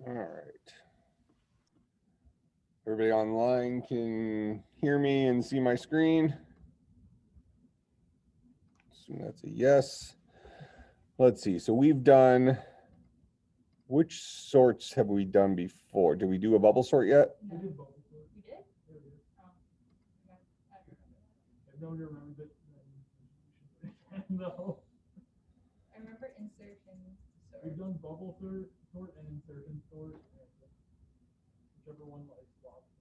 All right. Everybody online can hear me and see my screen. So that's a yes. Let's see. So we've done, which sorts have we done before? Did we do a bubble sort yet? No. We did bubble sort. You did? Oh. I don't remember it. No. I remember insertion sort. We've done bubble sort and insertion sort. Whichever one like swaps.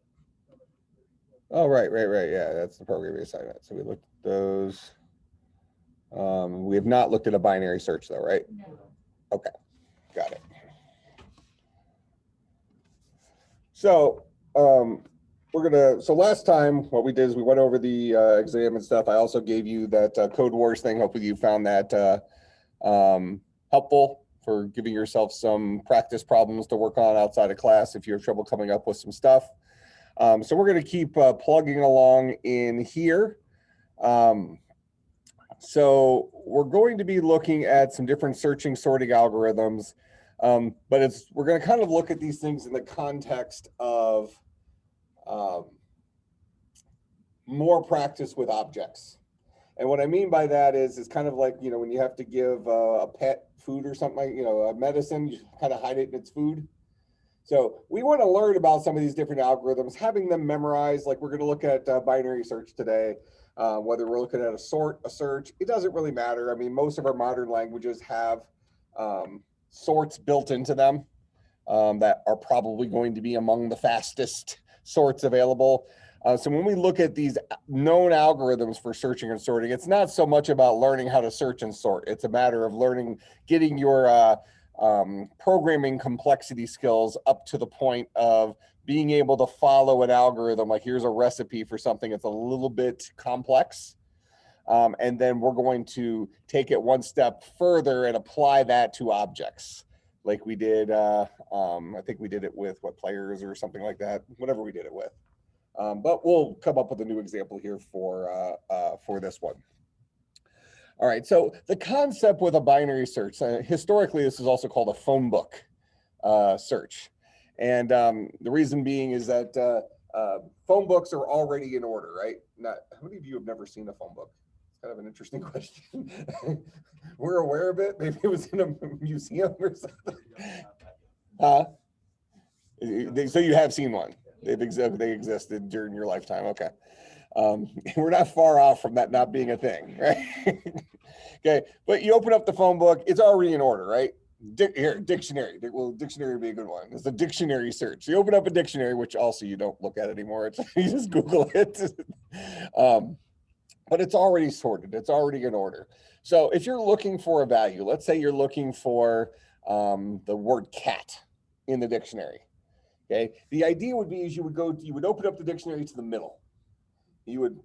Oh, right. Yeah, that's the programming assignment. So we looked at those. We have not looked at a binary search though, right? No. Okay, got it. So so last time what we did is we went over the exam and stuff. I also gave you that Code Wars thing. Hopefully you found that helpful for giving yourself some practice problems to work on outside of class if you have trouble coming up with some stuff. So we're going to keep plugging along in here. So we're going to be looking at some different searching sorting algorithms, but we're going to kind of look at these things in the context of more practice with objects. And what I mean by that is kind of like, when you have to give a pet food or something like, a medicine, you kind of hide it in its food. So we want to learn about some of these different algorithms, having them memorized. Like we're going to look at binary search today. Whether we're looking at a sort, a search, it doesn't really matter. I mean, most of our modern languages have sorts built into them that are probably going to be among the fastest sorts available. So when we look at these known algorithms for searching and sorting, it's not so much about learning how to search and sort. It's a matter of getting your programming complexity skills up to the point of being able to follow an algorithm. Like here's a recipe for something that's a little bit complex. And then we're going to take it one step further and apply that to objects. Like we did, I think we did it with players or something like that, whatever we did it with. But we'll come up with a new example here for this one. All right, so the concept with a binary search, historically, this is also called a phone book search. And the reason being is that phone books are already in order, right? How many of you have never seen a phone book? It's kind of an interesting question. We're aware of it. Maybe it was in a museum or something. So you have seen one. They existed during your lifetime. Okay. We're not far off from that not being a thing, right? Okay, but you open up the phone book, it's already in order, right? Here, dictionary. Well, dictionary would be a good one. It's a dictionary search. You open up a dictionary, which also you don't look at anymore. You just Google it. But it's already sorted. It's already in order. So if you're looking for a value, let's say you're looking for the word cat in the dictionary. Okay, the idea would be is you would open up the dictionary to the middle. You would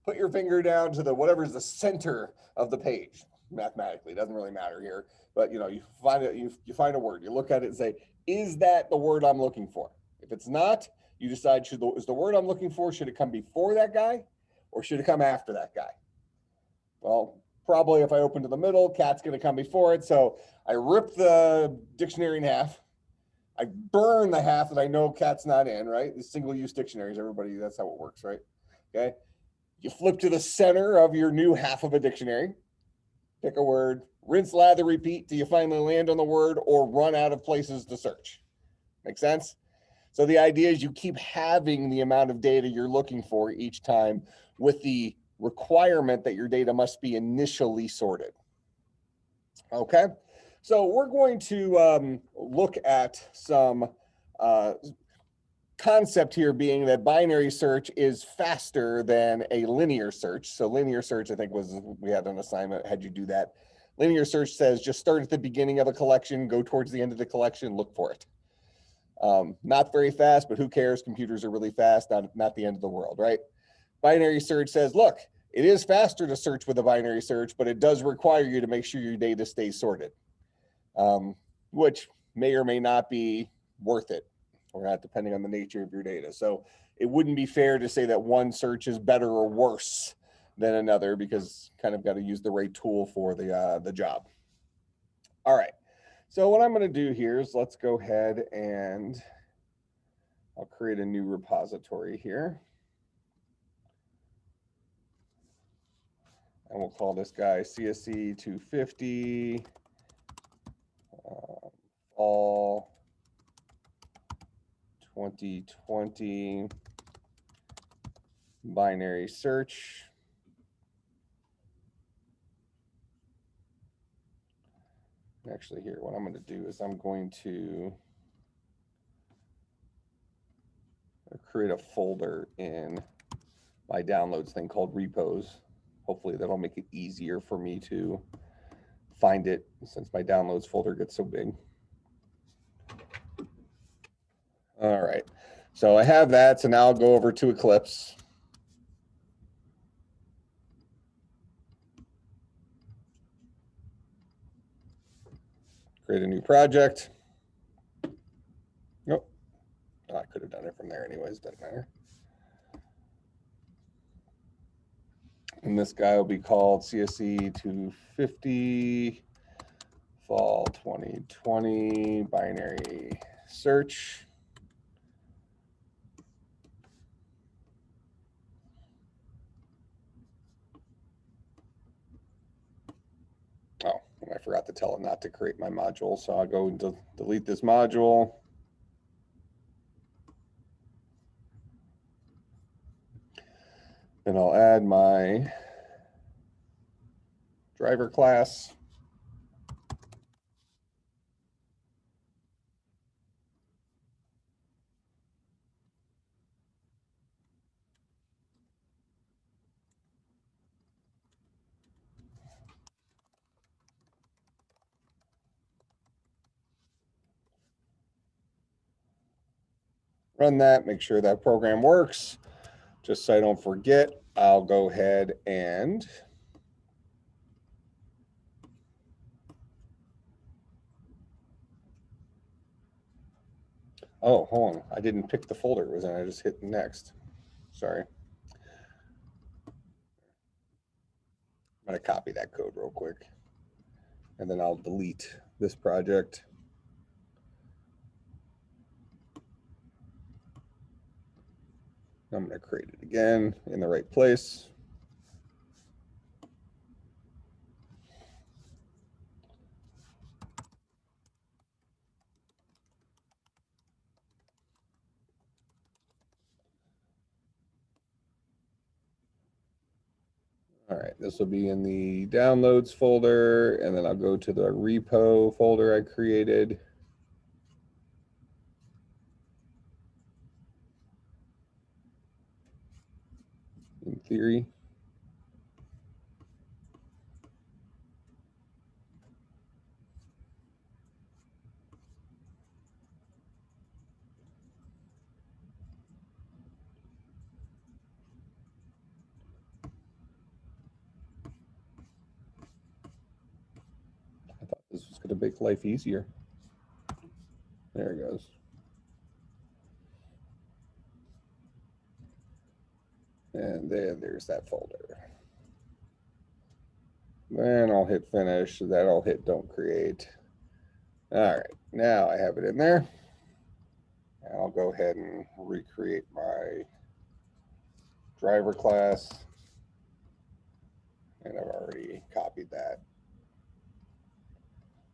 put your finger down to whatever is the center of the page. Mathematically, it doesn't really matter here, but you find it. You find a word. You look at it and say, "Is that the word I'm looking for?" If it's not, you decide is the word I'm looking for, should it come before that guy, or should it come after that guy? Well, probably if I open to the middle, cat's going to come before it. So I rip the dictionary in half. I burn the half that I know cat's not in, right? The single-use dictionaries, everybody, that's how it works, right? Okay. You flip to the center of your new half of a dictionary, pick a word, rinse, lather, repeat till you finally land on the word or run out of places to search. Make sense? So the idea is you keep having the amount of data you're looking for each time with the requirement that your data must be initially sorted. Okay. So we're going to look at some concept here being that binary search is faster than a linear search. So linear search, I think we had an assignment, had you do that. Linear search says just start at the beginning of a collection, go towards the end of the collection, look for it. Not very fast, but who cares? Computers are really fast, not the end of the world, right? Binary search says, look, it is faster to search with a binary search, but it does require you to make sure your data stays sorted, which may or may not be worth it, or not, depending on the nature of your data. So it wouldn't be fair to say that one search is better or worse than another, because kind of got to use the right tool for the job. All right, so what I'm going to do here is let's go ahead and I'll create a new repository here. And we'll call this guy CSC250 fall 2020 binary search. Actually, here, what I'm going to do is I'm going to create a folder in my downloads thing called repos. Hopefully that'll make it easier for me to find it since my downloads folder gets so big. All right, so I have that. So now I'll go over to Eclipse. Create a new project. Nope. Oh, I could have done it from there anyways, doesn't matter. And this guy will be called CSC250 fall 2020 binary search. Oh, and I forgot to tell it not to create my module. So I'll go and delete this module. And I'll add my driver class. Run that, make sure that program works. Just so I don't forget, I'll go ahead and oh, hold on. I didn't pick the folder it was in. I just hit next. Sorry. I'm going to copy that code real quick. And then I'll delete this project. I'm going to create it again in the right place. All right, this will be in the downloads folder, and then I'll go to the repo folder I created. In theory. I thought this was going to make life easier. There it goes. And then there's that folder. Then I'll hit finish. So that'll hit don't create. All right, now I have it in there. And I'll go ahead and recreate my driver class. And I've already copied that.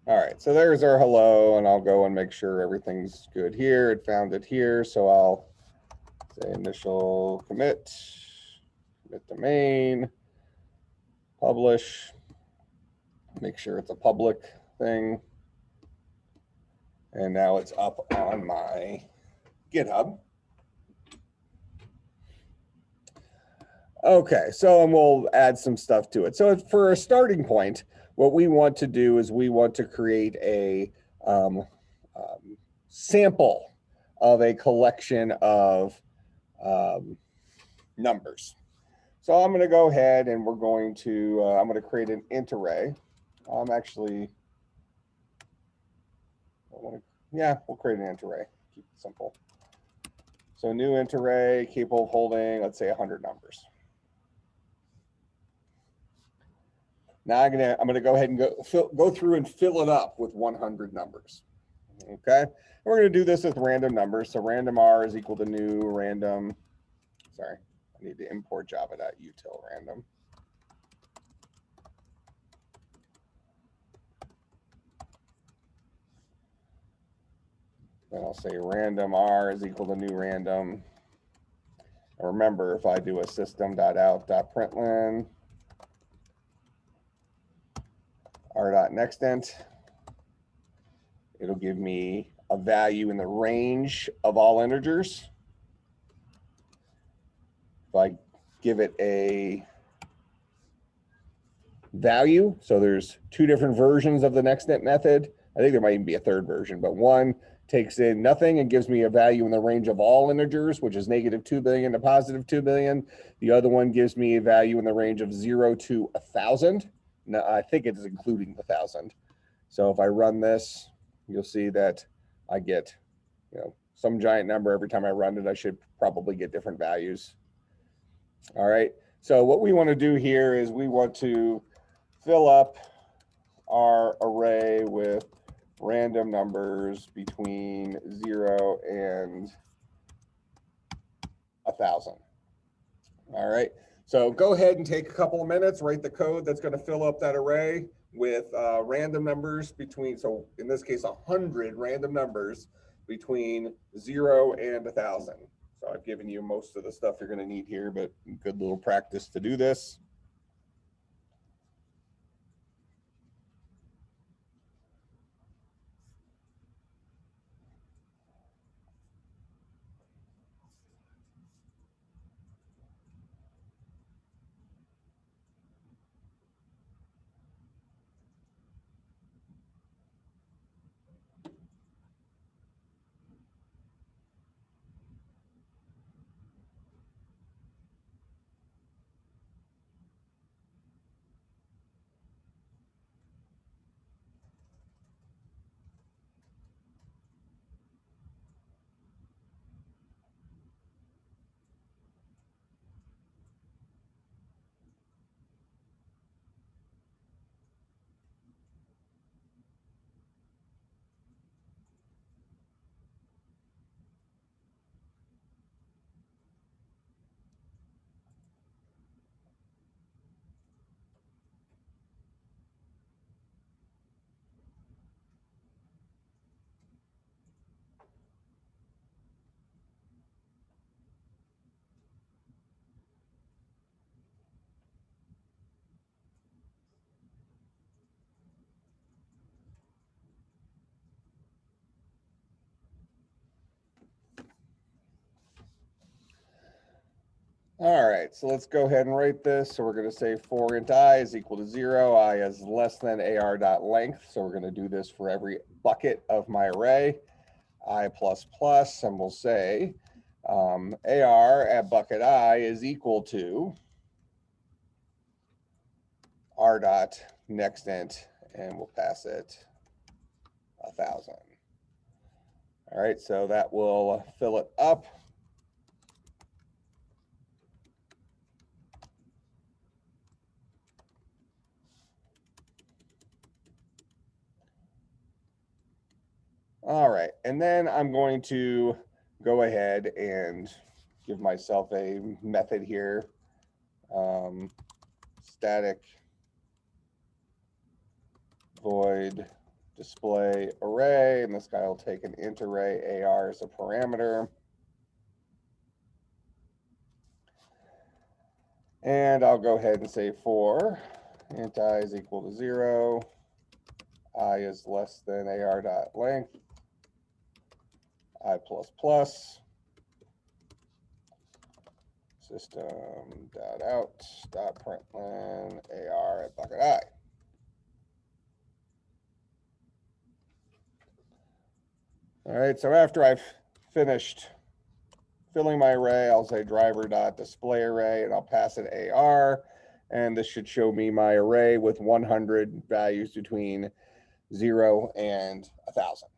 All right, so there's our hello, and I'll go and make sure everything's good here. It found it here, so I'll say initial commit domain, publish, make sure it's a public thing. And now it's up on my GitHub. Okay, so we'll add some stuff to it. So for a starting point, what we want to do is we want to create a sample of a collection of numbers. So I'm going to go ahead and we're going to, I'm going to create an int array. Yeah, we'll create an int array. Keep it simple. So new int array capable of holding, let's say 100 numbers. Now I'm gonna go ahead and go through and fill it up with 100 numbers. Okay, and we're gonna do this with random numbers. So random r is equal to new random. Sorry, I need to import java.util random. Then I'll say random r is equal to new random. And remember, if I do a system.out.println r.nextInt, it'll give me a value in the range of all integers. If I give it a value, so there's two different versions of the nextInt method. I think there might even be a third version, but one takes in nothing and gives me a value in the range of all integers, which is -2 billion to +2 billion. The other one gives me a value in the range of 0 to 1,000. Now, I think it is including the 1,000. So if I run this, you'll see that I get, some giant number every time I run it. I should probably get different values. All right. So what we want to do here is we want to fill up our array with random numbers between 0 and 1,000. All right. So go ahead and take a couple of minutes, write the code that's going to fill up that array with random numbers between, so in this case, 100 random numbers between 0 and 1,000. So I've given you most of the stuff you're going to need here, but good little practice to do this. All right, so let's go ahead and write this. So we're going to say for int I is equal to 0, I is less than ar.length. So we're going to do this for every bucket of my array, I++, and we'll say ar at bucket I is equal to r.nextInt, and we'll pass it 1,000. All right, so that will fill it up. All right, and then I'm going to go ahead and give myself a method here, static void display array, and this guy will take an int array AR as a parameter. And I'll go ahead and say for int I is equal to 0, I is less than ar.length, I++, system.out.println AR at bucket I. All right, so after I've finished filling my array, I'll say driver.display array, and I'll pass it AR. And this should show me my array with 100 values between 0 and 1,000.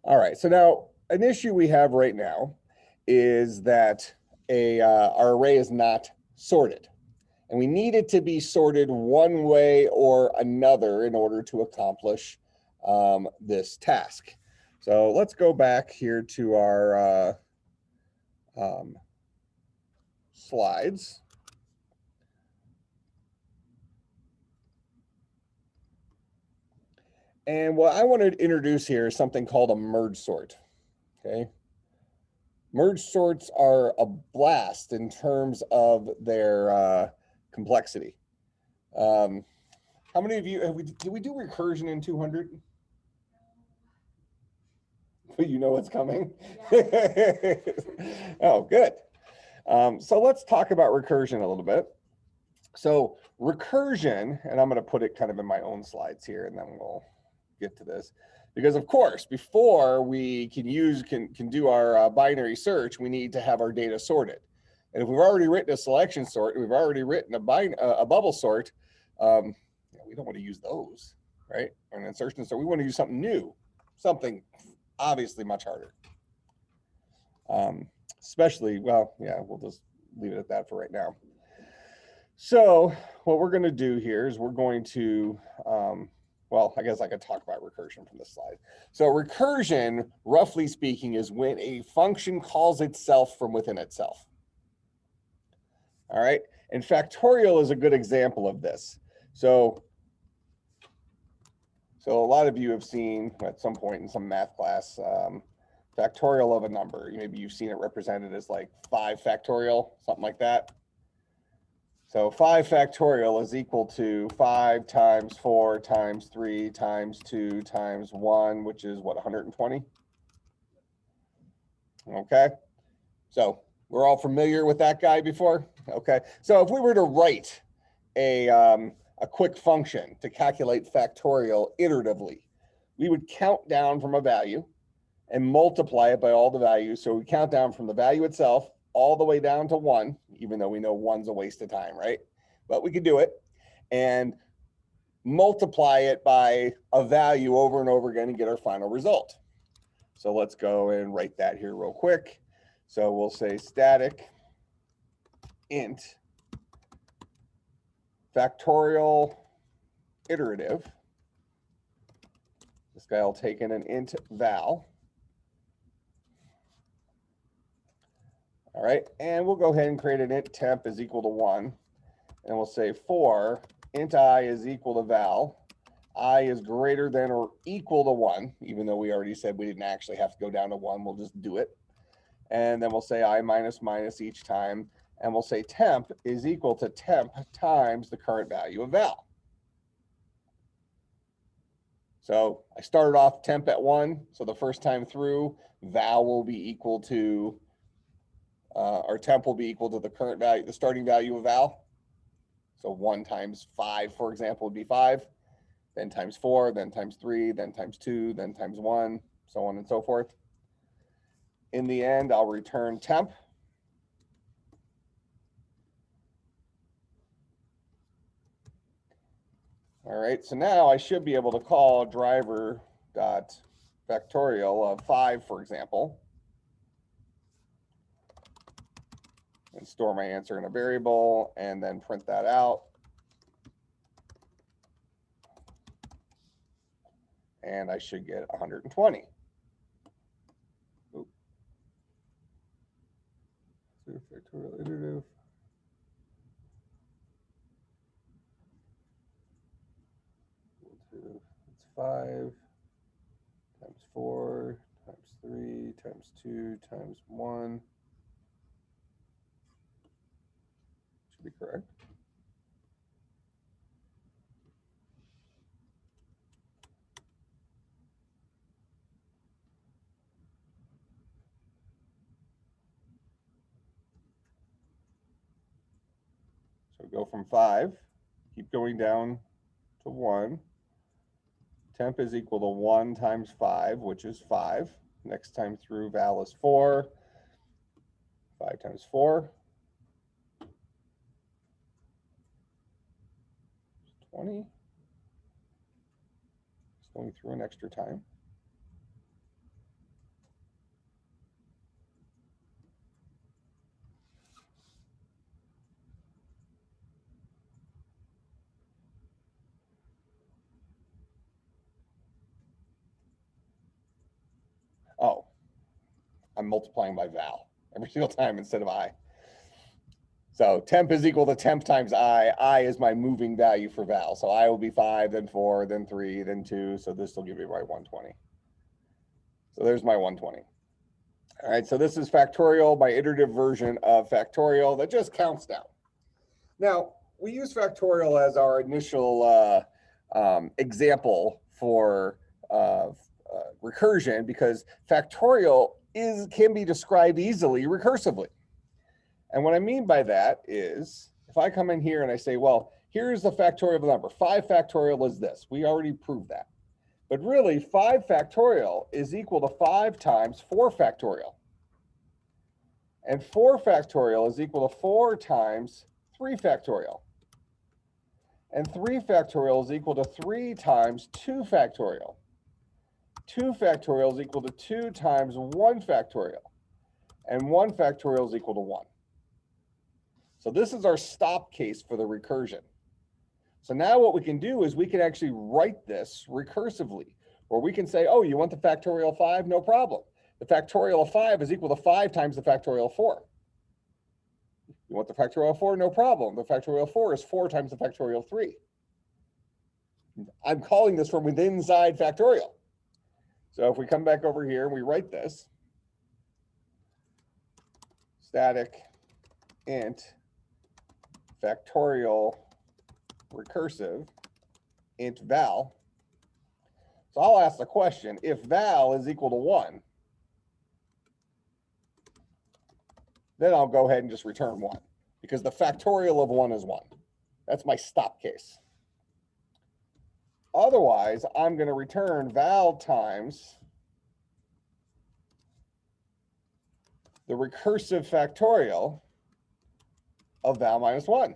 All right, so now an issue we have right now is that our array is not sorted. And we need it to be sorted one way or another in order to accomplish this task. So let's go back here to our slides. And what I want to introduce here is something called a merge sort, okay? Merge sorts are a blast in terms of their complexity. How many of you, did we do recursion in 200? You know what's coming? Yeah. Oh, good. So let's talk about recursion a little bit. So recursion, and I'm going to put it kind of in my own slides here, and then we'll get to this. Because of course, before we can do our binary search, we need to have our data sorted. And if we've already written a selection sort, we've already written a bubble sort, we don't want to use those, right? Or an insertion sort. We want to use something new, something obviously much harder. Especially, well, yeah, we'll just leave it at that for right now. So what we're going to do here is we're going to, well, I guess I could talk about recursion from this slide. So recursion, roughly speaking, is when a function calls itself from within itself. All right, and factorial is a good example of this. So a lot of you have seen at some point in some math class, factorial of a number. Maybe you've seen it represented as like 5 factorial, something like that. So 5 factorial is equal to 5 times 4 times 3 times 2 times 1, which is what, 120? Okay, so we're all familiar with that guy before? Okay, so if we were to write a quick function to calculate factorial iteratively, we would count down from a value and multiply it by all the values. So we count down from the value itself all the way down to 1, even though we know 1's a waste of time, right? But we could do it and multiply it by a value over and over again and get our final result. So let's go and write that here real quick. So we'll say static int factorial iterative. This guy will take in an int val. All right, and we'll go ahead and create an int temp is equal to 1. And we'll say for int I is equal to val, I is greater than or equal to 1, even though we already said we didn't actually have to go down to 1, we'll just do it. And then we'll say I minus minus each time, and we'll say temp is equal to temp times the current value of val. So I started off temp at 1, so the first time through, val will be equal to, or temp will be equal to the current value, the starting value of val. So 1 times 5, for example, would be 5, then times 4, then times 3, then times 2, then times 1, so on and so forth. In the end, I'll return temp. All right, so now I should be able to call driver dot factorial of 5, for example, and store my answer in a variable and then print that out. And I should get 120. Oop. Factorial iterative. It's 5 times 4 times 3 times 2 times 1. Should be correct. So go from 5, keep going down to 1, Temp is equal to 1 times 5, which is 5. Next time through, val is 4. 5 times 4. 20. It's going through an extra time. Oh, I'm multiplying by val every single time instead of I. So temp is equal to temp times I. I is my moving value for val. So I will be 5, then 4, then 3, then 2. So this will give me my 120. So there's my 120. All right, so this is factorial, my iterative version of factorial that just counts down. Now, we use factorial as our initial example for recursion because factorial can be described easily recursively. And what I mean by that is if I come in here and I say, well, here's the factorial of the number. 5 factorial is this. We already proved that. But really, 5 factorial is equal to 5 times 4 factorial. And 4 factorial is equal to 4 times 3 factorial. And 3 factorial is equal to 3 times 2 factorial. 2 factorial is equal to 2 times 1 factorial. And 1 factorial is equal to 1. So this is our stop case for the recursion. So now what we can do is we can actually write this recursively, where we can say, oh, you want the factorial of 5? No problem. The factorial of 5 is equal to 5 times the factorial of 4. You want the factorial of 4? No problem. The factorial of 4 is 4 times the factorial of 3. I'm calling this from within inside factorial. So if we come back over here and we write this, static int factorial recursive int val. So I'll ask the question, if val is equal to 1, then I'll go ahead and just return 1 because the factorial of 1 is 1. That's my stop case. Otherwise, I'm going to return val times the recursive factorial of val minus 1.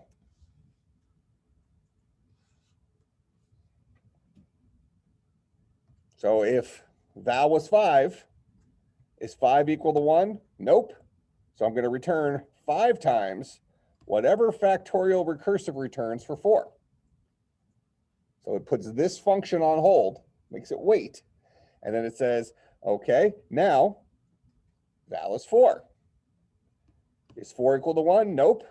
So if val was 5, is 5 equal to 1? Nope. So I'm going to return 5 times whatever factorial recursive returns for 4. So it puts this function on hold, makes it wait, and then it says, okay, now val is 4. Is 4 equal to 1? Nope.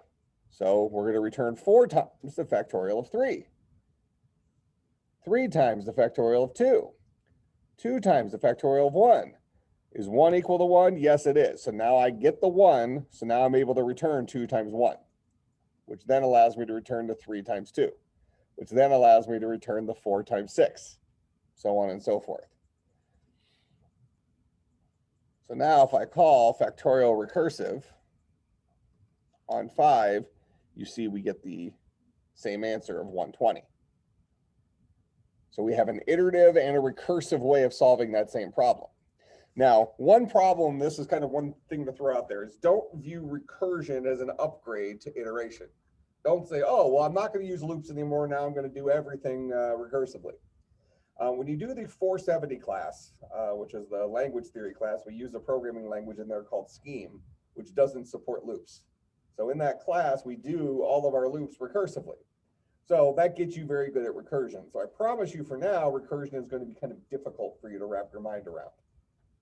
So we're going to return 4 times the factorial of 3. 3 times the factorial of 2. 2 times the factorial of 1. Is 1 equal to 1? Yes, it is. So now I get the 1. So now I'm able to return 2 times 1, which then allows me to return the 3 times 2, which then allows me to return the 4 times 6, so on and so forth. So now if I call factorial recursive on 5, you see we get the same answer of 120. So we have an iterative and a recursive way of solving that same problem. Now, one problem, this is kind of one thing to throw out there, is don't view recursion as an upgrade to iteration. Don't say, oh, well, I'm not going to use loops anymore. Now I'm going to do everything recursively. When you do the 470 class, which is the language theory class, we use a programming language in there called Scheme, which doesn't support loops. So in that class, we do all of our loops recursively. So that gets you very good at recursion. So I promise you for now, recursion is going to be kind of difficult for you to wrap your mind around.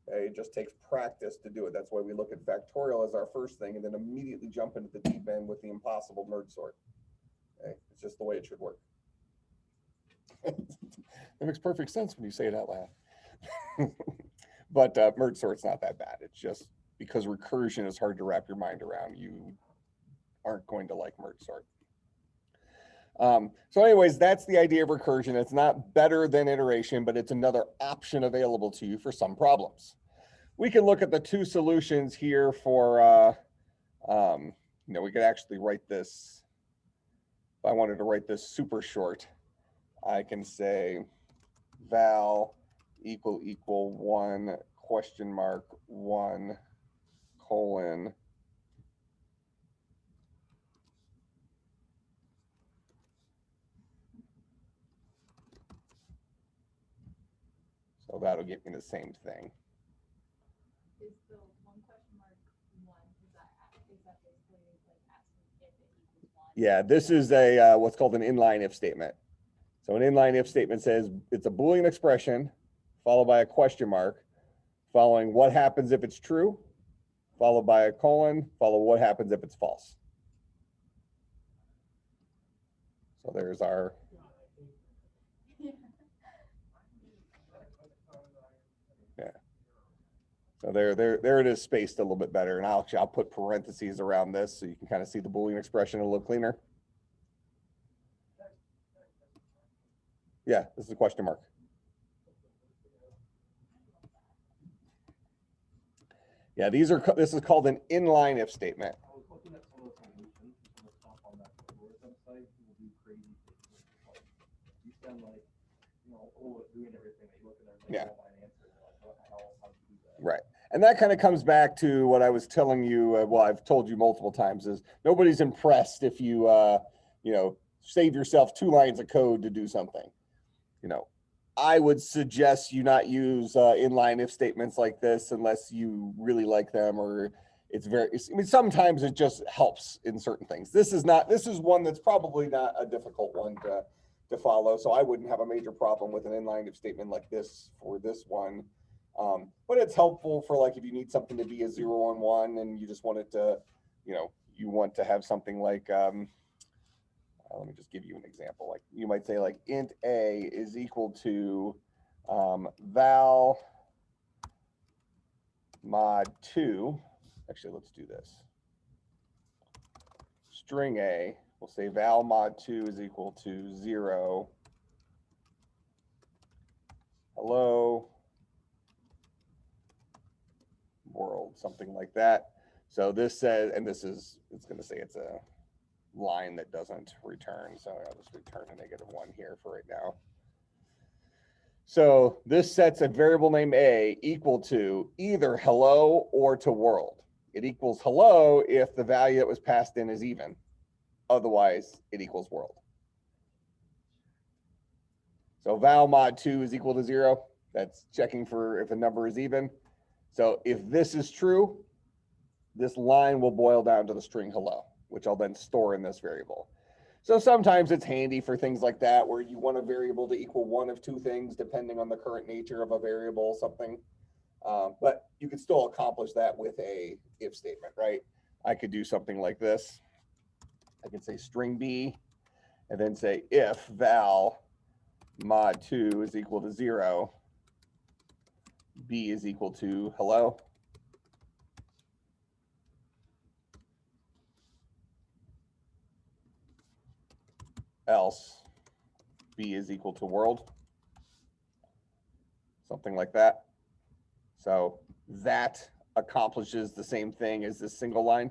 Okay? It just takes practice to do it. That's why we look at factorial as our first thing and then immediately jump into the deep end with the impossible merge sort. Okay? It's just the way it should work. That makes perfect sense when you say it out loud. But merge sort's not that bad. It's just because recursion is hard to wrap your mind around, you aren't going to like merge sort. So anyways, that's the idea of recursion. It's not better than iteration, but it's another option available to you for some problems. We can look at the 2 solutions here for, we could actually write this. If I wanted to write this super short, I can say val equal 1 question mark 1 colon so that'll get me the same thing. Is the 1 question mark 1, is that basically like asking if it equals 1? Yeah, this is a what's called an inline if statement. So an inline if statement says it's a Boolean expression followed by a question mark, following what happens if it's true, followed by a colon, follow what happens if it's false. So there's our yeah. So there it is spaced a little bit better. And I'll put parentheses around this so you can kind of see the Boolean expression a little cleaner. Yeah, this is a question mark. Yeah, this is called an inline if statement. I was looking at some of the solutions, some of the stuff on that website will do crazy things. Like, you spend like, doing everything. They look at their Yeah. online answer. They're like, what the hell? How do you do that? Right. And that kind of comes back to what I was telling you. Well, I've told you multiple times is nobody's impressed if you, save yourself 2 lines of code to do something. I would suggest you not use inline if statements like this unless you really like them, or sometimes it just helps in certain things. This is one that's probably not a difficult one to follow. So I wouldn't have a major problem with an inline if statement like this for this one. But it's helpful for like if you need something to be a 0 and 1 and you just want it to, you want to have something like, let me just give you an example. Like you might say like int a is equal to val mod 2. Actually, let's do this. String a, we'll say val mod 2 is equal to 0. Hello world, something like that. So this says, and it's going to say it's a line that doesn't return. So I'll just return a -1 here for right now. So this sets a variable name a equal to either hello or to world. It equals hello if the value that was passed in is even. Otherwise, it equals world. So val mod 2 is equal to 0. That's checking for if a number is even. So if this is true, this line will boil down to the string hello, which I'll then store in this variable. So sometimes it's handy for things like that, where you want a variable to equal 1 of 2 things, depending on the current nature of a variable, something. But you could still accomplish that with a if statement, right? I could do something like this. I could say string b, and then say if val mod 2 is equal to 0, b is equal to hello. Else b is equal to world, something like that. So that accomplishes the same thing as this single line.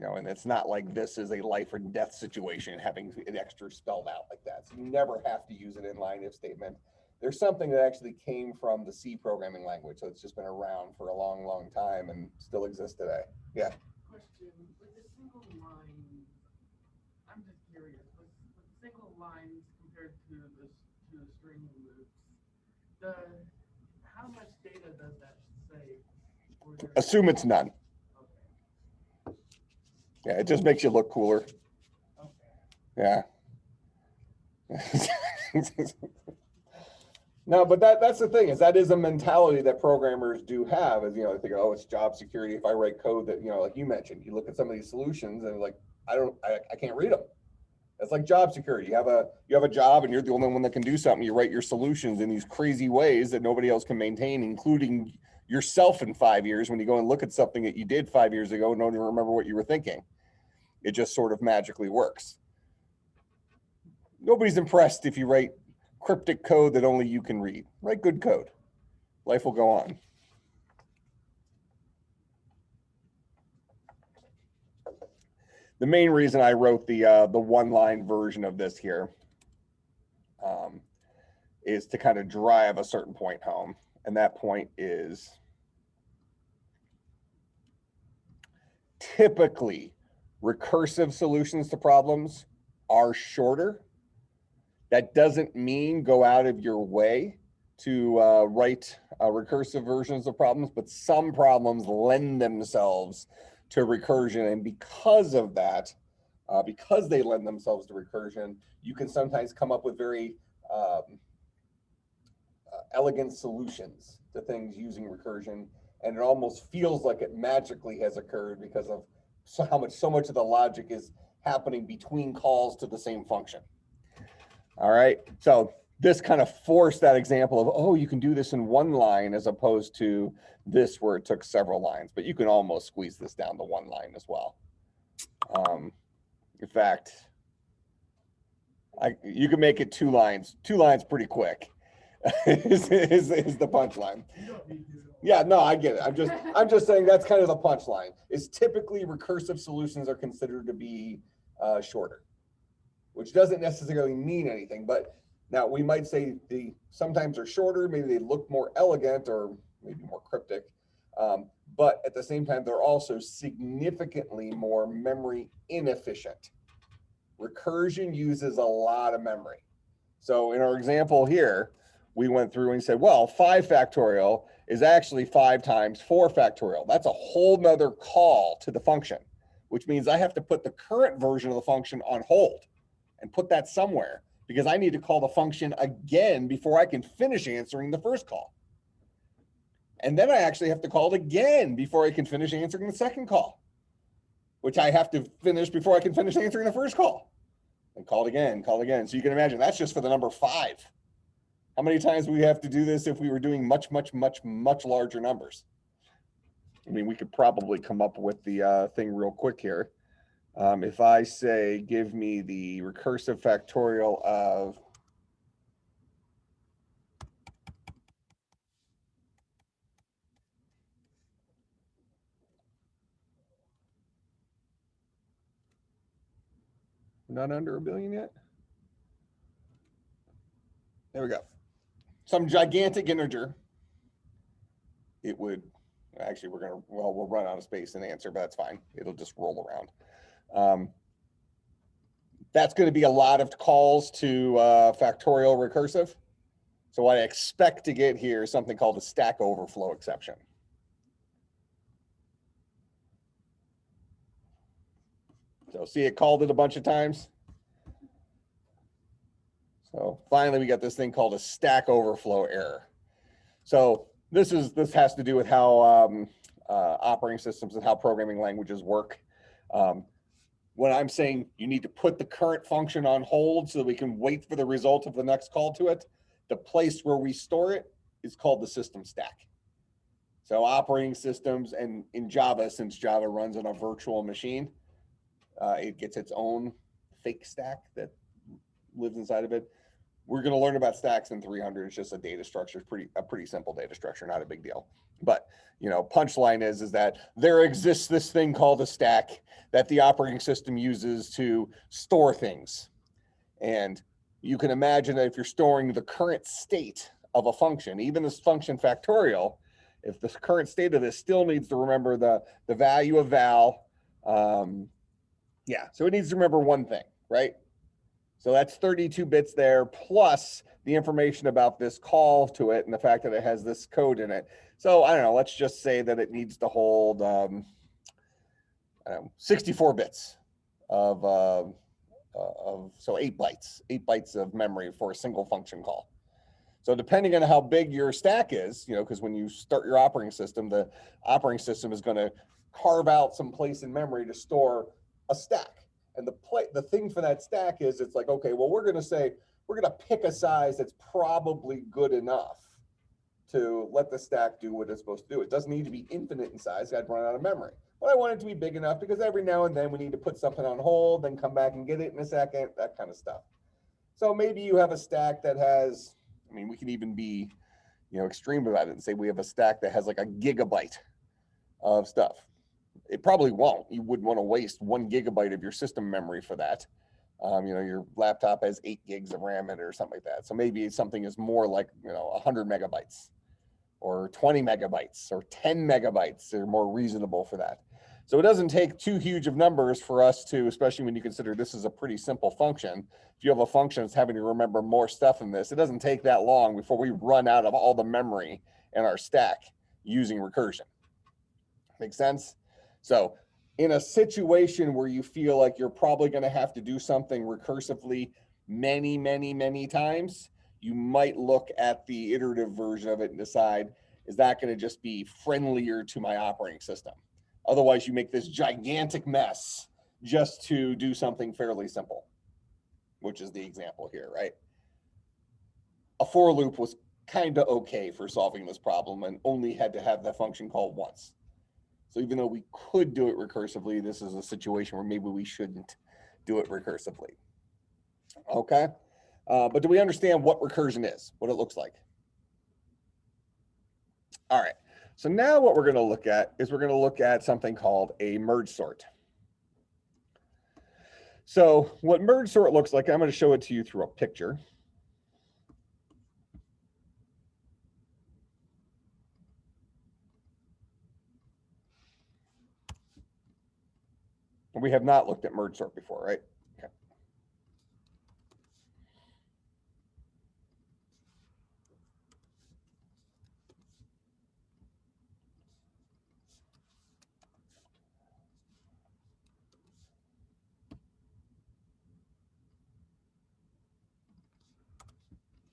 And it's not like this is a life or death situation, having it extra spelled out like that. So you never have to use an inline if statement. There's something that actually came from the C programming language, so it's just been around for a long, long time and still exists today. Yeah. Question, with the single line, I'm just curious, with single lines compared to the string loops, how much data does that save? Assume it's none. Okay. Yeah, it just makes you look cooler. Okay. Yeah. No, but that's the thing, is that is a mentality that programmers do have, is, they think, oh, it's job security. If I write code that, like you mentioned, you look at some of these solutions and like, I can't read them. That's like job security. You have a job and you're the only one that can do something. You write your solutions in these crazy ways that nobody else can maintain, including yourself in 5 years, when you go and look at something that you did 5 years ago and don't even remember what you were thinking. It just sort of magically works. Nobody's impressed if you write cryptic code that only you can read. Write good code. Life will go on. The main reason I wrote the one-line version of this here is to kind of drive a certain point home. And that point is typically recursive solutions to problems are shorter. That doesn't mean go out of your way to write recursive versions of problems, but some problems lend themselves to recursion. And because of that, because they lend themselves to recursion, you can sometimes come up with very elegant solutions to things using recursion. And it almost feels like it magically has occurred because of so much of the logic is happening between calls to the same function. All right, so this kind of forced that example of, oh, you can do this in one line as opposed to this where it took several lines, but you can almost squeeze this down to one line as well. In fact, you can make it two lines pretty quick. is the punchline. Yeah, no, I get it. I'm just saying that's kind of the punchline. Is typically recursive solutions are considered to be shorter, which doesn't necessarily mean anything. But now we might say they sometimes are shorter, maybe they look more elegant or maybe more cryptic, but at the same time they're also significantly more memory inefficient. Recursion uses a lot of memory. So in our example here, we went through and said, well, 5 factorial is actually 5 times 4 factorial. That's a whole nother call to the function, which means I have to put the current version of the function on hold and put that somewhere because I need to call the function again before I can finish answering the first call. And then I actually have to call it again before I can finish answering the second call, which I have to finish before I can finish answering the first call. And call it again, call it again. So you can imagine that's just for the number 5. How many times would we have to do this if we were doing much larger numbers? I mean, we could probably come up with the thing real quick here. If I say, give me the recursive factorial of not under a billion yet. There we go. Some gigantic integer. It would, actually we'll run out of space and answer, but that's fine. It'll just roll around. That's going to be a lot of calls to factorial recursive. So what I expect to get here is something called a stack overflow exception. So see, it called it a bunch of times. So finally, we got this thing called a stack overflow error. So this has to do with how operating systems and how programming languages work. When I'm saying you need to put the current function on hold so that we can wait for the result of the next call to it, the place where we store it is called the system stack. So operating systems, and in Java, since Java runs on a virtual machine, it gets its own fake stack that lives inside of it. We're going to learn about stacks in 300. It's just a data structure, a pretty simple data structure, not a big deal. But punchline is that there exists this thing called a stack that the operating system uses to store things. And you can imagine that if you're storing the current state of a function, even this function factorial, if the current state of this still needs to remember the value of val, so it needs to remember one thing, right? So that's 32 bits there, plus the information about this call to it and the fact that it has this code in it. So I don't know, let's just say that it needs to hold 64 bits of so 8 bytes of memory for a single function call. So depending on how big your stack is, because when you start your operating system, the operating system is going to carve out some place in memory to store a stack. And the thing for that stack is it's like, okay, well, we're going to pick a size that's probably good enough to let the stack do what it's supposed to do. It doesn't need to be infinite in size. I'd run out of memory. But I want it to be big enough because every now and then we need to put something on hold, then come back and get it in a second, that kind of stuff. So maybe you have a stack that has, we can even be, extreme about it and say we have a stack that has like a gigabyte of stuff. It probably won't. You wouldn't want to waste 1 gigabyte of your system memory for that. You know, your laptop has 8 gigs of RAM in it or something like that. So maybe something is more like, you know, 100 megabytes or 20 megabytes or 10 megabytes. They're more reasonable for that. So it doesn't take too huge of numbers for us to, especially when you consider this is a pretty simple function. If you have a function that's having to remember more stuff than this, it doesn't take that long before we run out of all the memory in our stack using recursion. Make sense? So in a situation where you feel like you're probably going to have to do something recursively many times, you might look at the iterative version of it and decide, is that going to just be friendlier to my operating system? Otherwise, you make this gigantic mess just to do something fairly simple, which is the example here, right? A for loop was kind of okay for solving this problem and only had to have that function called once. So even though we could do it recursively, this is a situation where maybe we shouldn't do it recursively. Okay, but do we understand what recursion is, what it looks like? All right, so now what we're going to look at is we're going to look at something called a merge sort. So what merge sort looks like, I'm going to show it to you through a picture. We have not looked at merge sort before, right? Okay.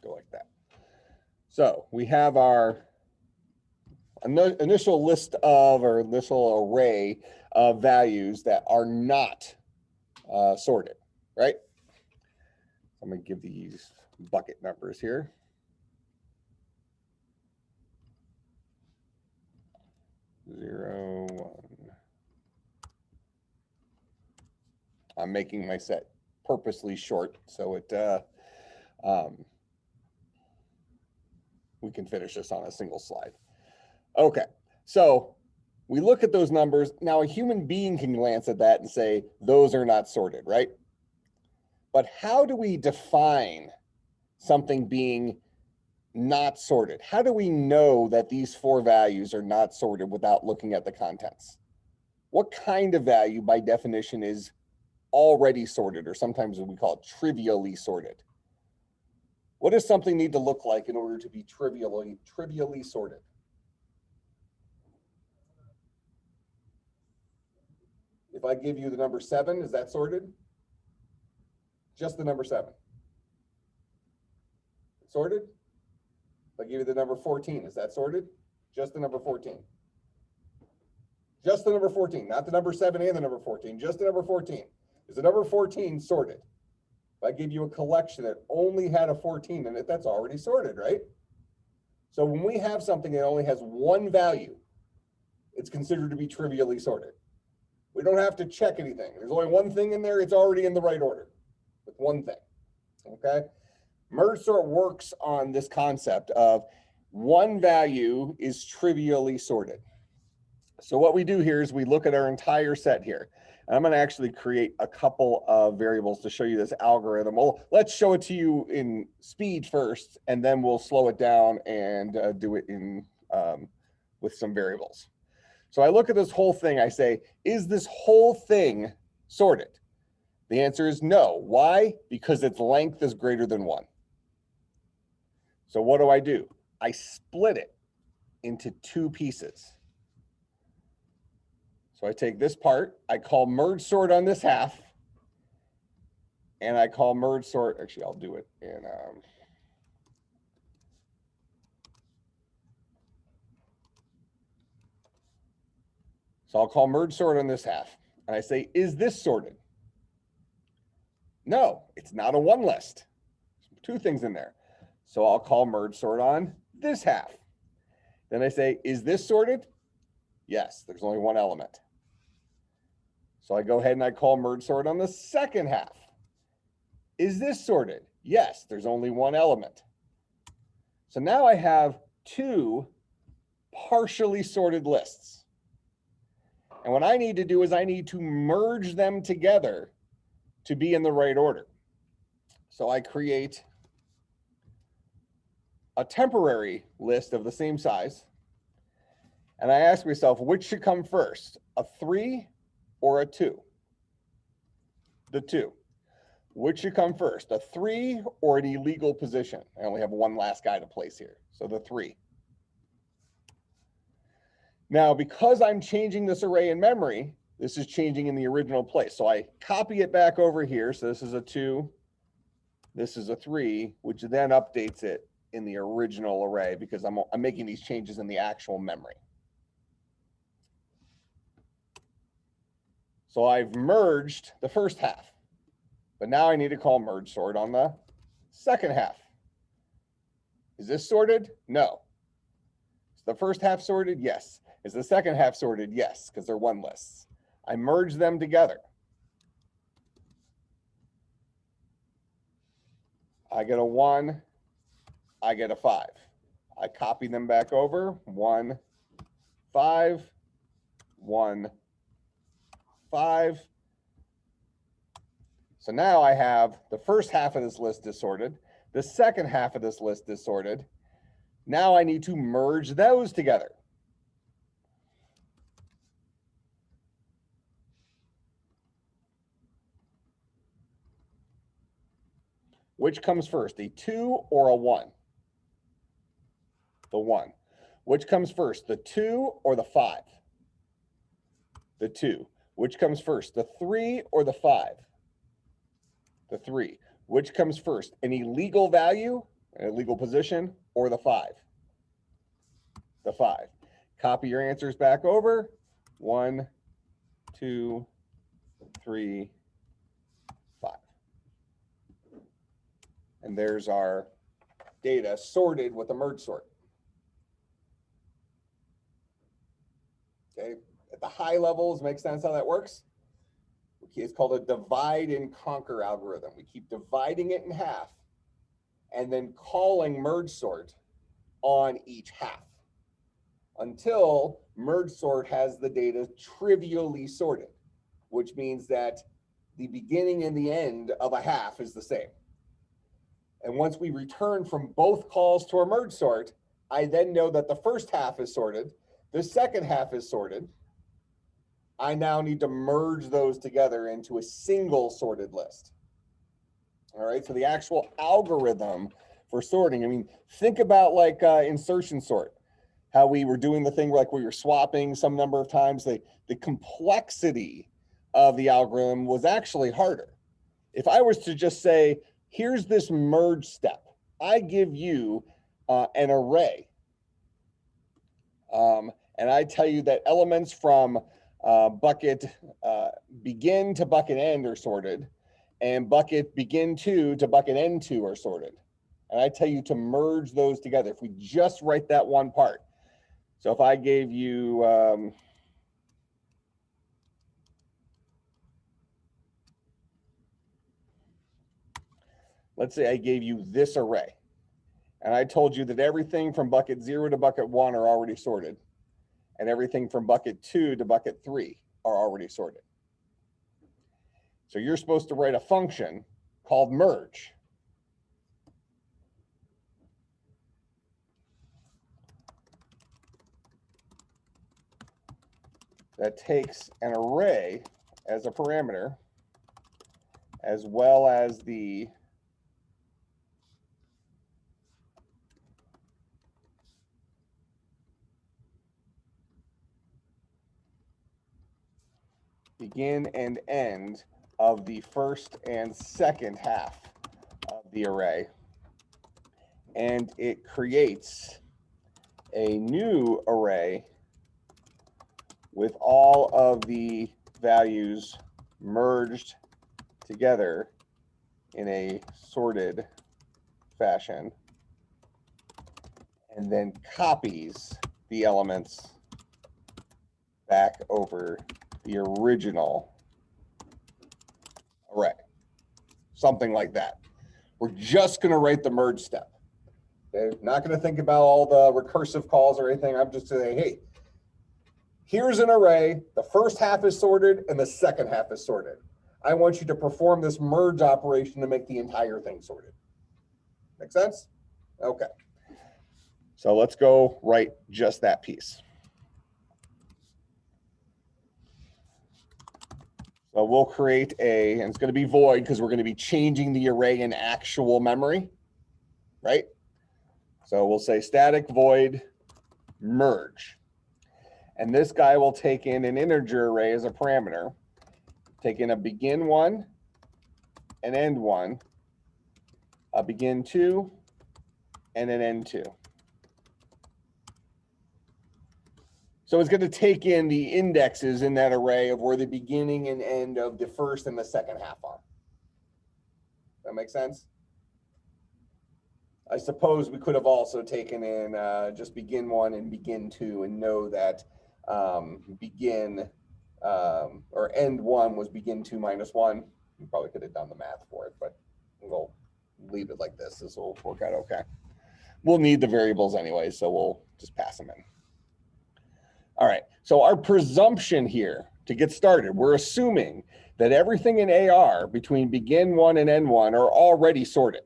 Go like that. So we have our initial list of, or initial array of values that are not sorted, right? I'm going to give these bucket numbers here. 0, 1. I'm making my set purposely short so it we can finish this on a single slide. Okay, so we look at those numbers. Now a human being can glance at that and say, those are not sorted, right? But how do we define something being not sorted? How do we know that these 4 values are not sorted without looking at the contents? What kind of value by definition is already sorted, or sometimes we call it trivially sorted? What does something need to look like in order to be trivially sorted? If I give you the number 7, is that sorted? Just the number 7. Sorted? If I give you the number 14, is that sorted? Just the number 14. Just the number 14, not the number 7 and the number 14, just the number 14. Is the number 14 sorted? If I give you a collection that only had a 14 in it, that's already sorted, right? So when we have something that only has one value, it's considered to be trivially sorted. We don't have to check anything. There's only one thing in there, it's already in the right order with one thing, okay? Merge sort works on this concept of one value is trivially sorted. So what we do here is we look at our entire set here. And I'm going to actually create a couple of variables to show you this algorithm. Well, let's show it to you in speed first, and then we'll slow it down and do it in with some variables. So I look at this whole thing, I say, is this whole thing sorted? The answer is no. Why? Because its length is greater than 1. So what do? I split it into 2 pieces. So I take this part, I call merge sort on this half, and I call merge sort, actually I'll do it in, so I'll call merge sort on this half, and I say, is this sorted? No, it's not a 1 list. There's 2 things in there. So I'll call merge sort on this half. Then I say, is this sorted? Yes, there's only 1 element. So I go ahead and I call merge sort on the second half. Is this sorted? Yes, there's only 1 element. So now I have 2 partially sorted lists. And what I need to do is I need to merge them together to be in the right order. So I create a temporary list of the same size, and I ask myself, which should come first, a 3 or a 2? The 2. Which should come first, a 3 or an illegal position? I only have one last guy to place here, so the 3. Now, because I'm changing this array in memory, this is changing in the original place. So I copy it back over here. So this is a 2, this is a 3, which then updates it in the original array because I'm making these changes in the actual memory. So I've merged the first half, but now I need to call merge sort on the second half. Is this sorted? No. Is the first half sorted? Yes. Is the second half sorted? Yes, because they're one lists. I merge them together. I get a 1, I get a 5. I copy them back over, 1, 5, 1, 5. So now I have the first half of this list is sorted. The second half of this list is sorted. Now I need to merge those together. Which comes first, a 2 or a 1? The 1. Which comes first, the 2 or the 5? The 2. Which comes first, the 3 or the 5? The 3. Which comes first, an illegal value, an illegal position, or the 5? The 5. Copy your answers back over. 1, 2, 3, 5. And there's our data sorted with a merge sort. Okay, at the high levels, make sense how that works? It's called a divide and conquer algorithm. We keep dividing it in half and then calling merge sort on each half until merge sort has the data trivially sorted, which means that the beginning and the end of a half is the same. And once we return from both calls to our merge sort, I then know that the first half is sorted, the second half is sorted. I now need to merge those together into a single sorted list. All right, so the actual algorithm for sorting, I mean, think about like insertion sort, how we were doing the thing like where you're swapping some number of times. The complexity of the algorithm was actually harder. If I was to just say, here's this merge step, I give you an array, and I tell you that elements from bucket begin to bucket end are sorted, and bucket begin to bucket end 2 are sorted. And I tell you to merge those together. If we just write that one part. So if I gave you, let's say I gave you this array, and I told you that everything from bucket 0 to bucket 1 are already sorted, and everything from bucket 2 to bucket 3 are already sorted. So you're supposed to write a function called merge. That takes an array as a parameter, as well as the begin and end of the first and second half of the array. And it creates a new array with all of the values merged together in a sorted fashion, and then copies the elements back over the original array. Something like that. We're just going to write the merge step. Okay? Not going to think about all the recursive calls or anything. I'm just saying, hey, here's an array. The first half is sorted and the second half is sorted. I want you to perform this merge operation to make the entire thing sorted. Make sense? Okay. So let's go write just that piece. So we'll create and it's going to be void because we're going to be changing the array in actual memory, right? So we'll say static void merge. And this guy will take in an integer array as a parameter, take in a begin one, an end one, a begin two, and an end two. So it's going to take in the indexes in that array of where the beginning and end of the first and the second half are. That make sense? I suppose we could have also taken in just begin one and begin two and know that begin or end one was begin two minus one. You probably could have done the math for it, but we'll leave it like this. This will work out okay. We'll need the variables anyway, so we'll just pass them in. All right, so our presumption here to get started, we're assuming that everything in AR between begin one and end one are already sorted.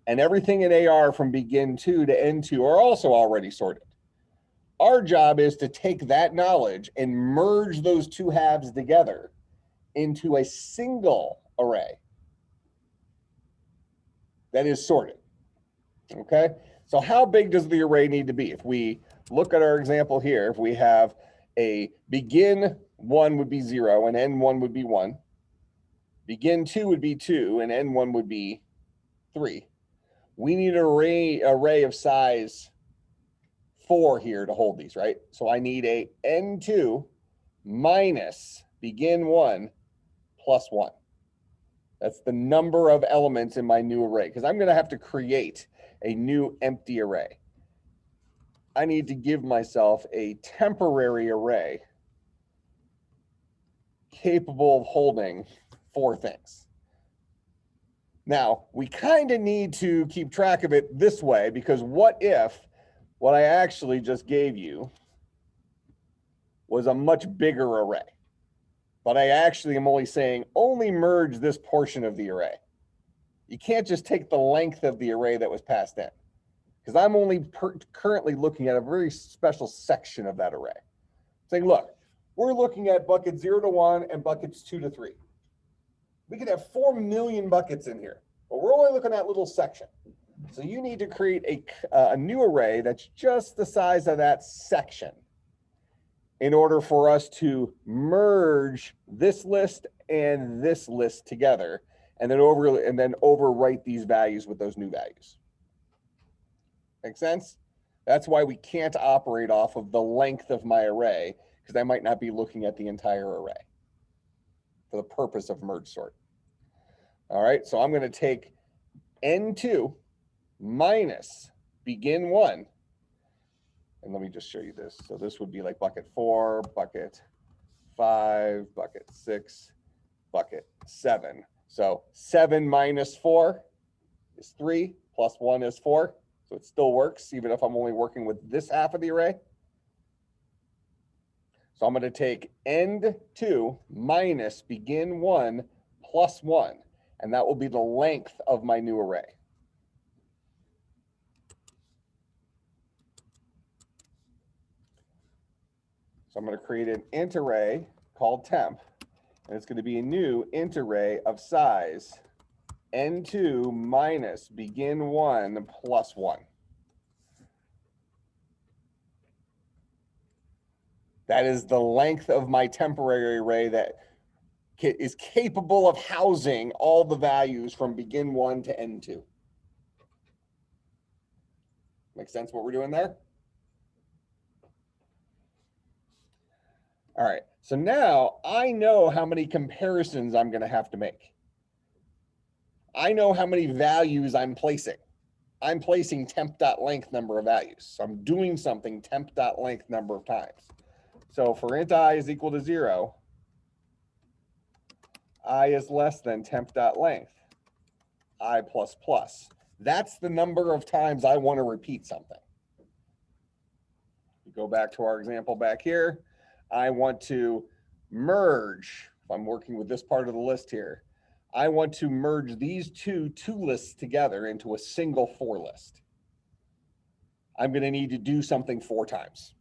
And everything in AR from begin two to end two are also already sorted. Our job is to take that knowledge and merge those two halves together into a single array that is sorted. Okay, so how big does the array need to be? If we look at our example here, if we have a begin one would be 0 and end one would be 1, begin two would be 2 and end one would be 3. We need an array of size 4 here to hold these, right? So I need a n2 minus begin 1 plus 1. That's the number of elements in my new array, because I'm going to have to create a new empty array. I need to give myself a temporary array capable of holding 4 things. Now, we kind of need to keep track of it this way, because what if what I actually just gave you was a much bigger array? But I actually am only saying only merge this portion of the array. You can't just take the length of the array that was passed in, because I'm only currently looking at a very special section of that array. Saying, look, we're looking at buckets 0 to 1 and buckets 2 to 3. We could have 4 million buckets in here, but we're only looking at a little section. So you need to create a new array that's just the size of that section in order for us to merge this list and this list together, and then overwrite these values with those new values. Make sense? That's why we can't operate off of the length of my array, because I might not be looking at the entire array for the purpose of merge sort. All right, so I'm going to take n2 minus begin 1. And let me just show you this. So this would be like bucket 4, bucket 5, bucket 6, bucket 7. So 7 minus 4 is 3, plus 1 is 4. So it still works, even if I'm only working with this half of the array. So I'm going to take end2 minus begin 1 plus 1. And that will be the length of my new array. So I'm going to create an int array called temp, and it's going to be a new int array of size n2 minus begin 1 plus 1. That is the length of my temporary array that is capable of housing all the values from begin 1 to end 2. Make sense what we're doing there? All right, so now I know how many comparisons I'm going to have to make. I know how many values I'm placing. I'm placing temp.length number of values. So I'm doing something temp.length number of times. So for int I is equal to 0, I is less than temp.length, I plus plus. That's the number of times I want to repeat something. We go back to our example back here. I want to merge if I'm working with this part of the list here, I want to merge these two lists together into a single 4 list. I'm going to need to do something 4 times.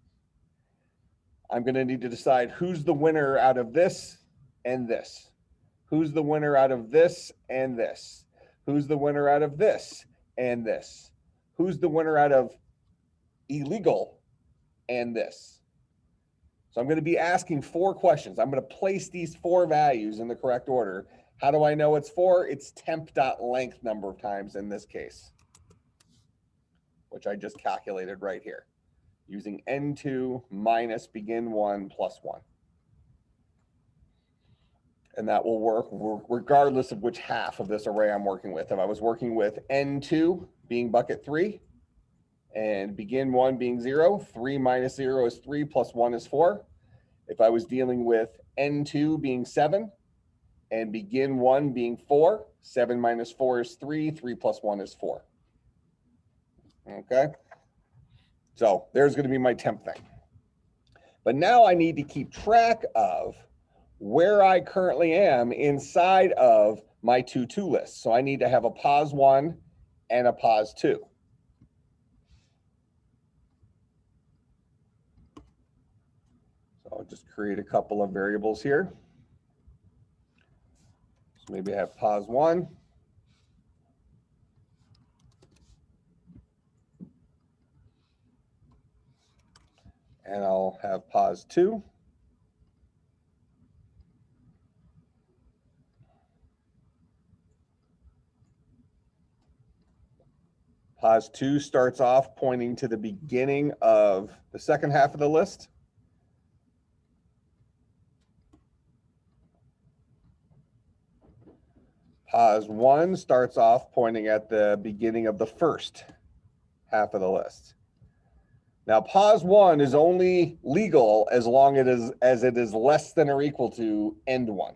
I'm going to need to decide who's the winner out of this and this. Who's the winner out of this and this? Who's the winner out of this and this? Who's the winner out of illegal and this? So I'm going to be asking 4 questions. I'm going to place these 4 values in the correct order. How do I know it's 4? It's temp.length number of times in this case, which I just calculated right here, using N2 minus begin 1 plus 1. And that will work regardless of which half of this array I'm working with. If I was working with N2 being bucket 3 and begin 1 being 0, 3 minus 0 is 3 plus 1 is 4. If I was dealing with N2 being 7 and begin 1 being 4, 7 minus 4 is 3, 3 plus 1 is 4. Okay, so there's going to be my temp thing. But now I need to keep track of where I currently am inside of my 2 lists. So I need to have a pos 1 and a pos 2. So I'll just create a couple of variables here. So maybe I have pos 1. And I'll have pos 2. Pos 2 starts off pointing to the beginning of the second half of the list. Pos 1 starts off pointing at the beginning of the first half of the list. Now, pos 1 is only legal as long as it is less than or equal to end 1.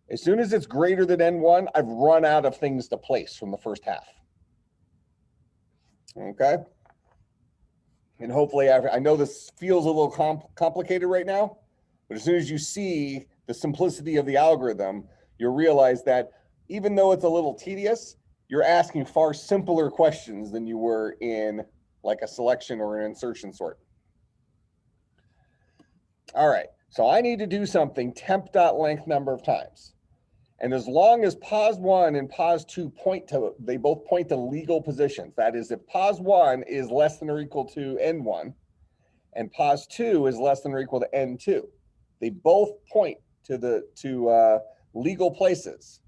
As soon as it's greater than end 1, I've run out of things to place from the first half. Okay? And hopefully, I know this feels a little complicated right now, but as soon as you see the simplicity of the algorithm, you'll realize that even though it's a little tedious, you're asking far simpler questions than you were in like a selection or an insertion sort. All right, so I need to do something temp.length number of times. And as long as pos 1 and pos 2 they both point to legal positions. That is, if pos 1 is less than or equal to end 1 and pos 2 is less than or equal to end 2, they both point to legal places,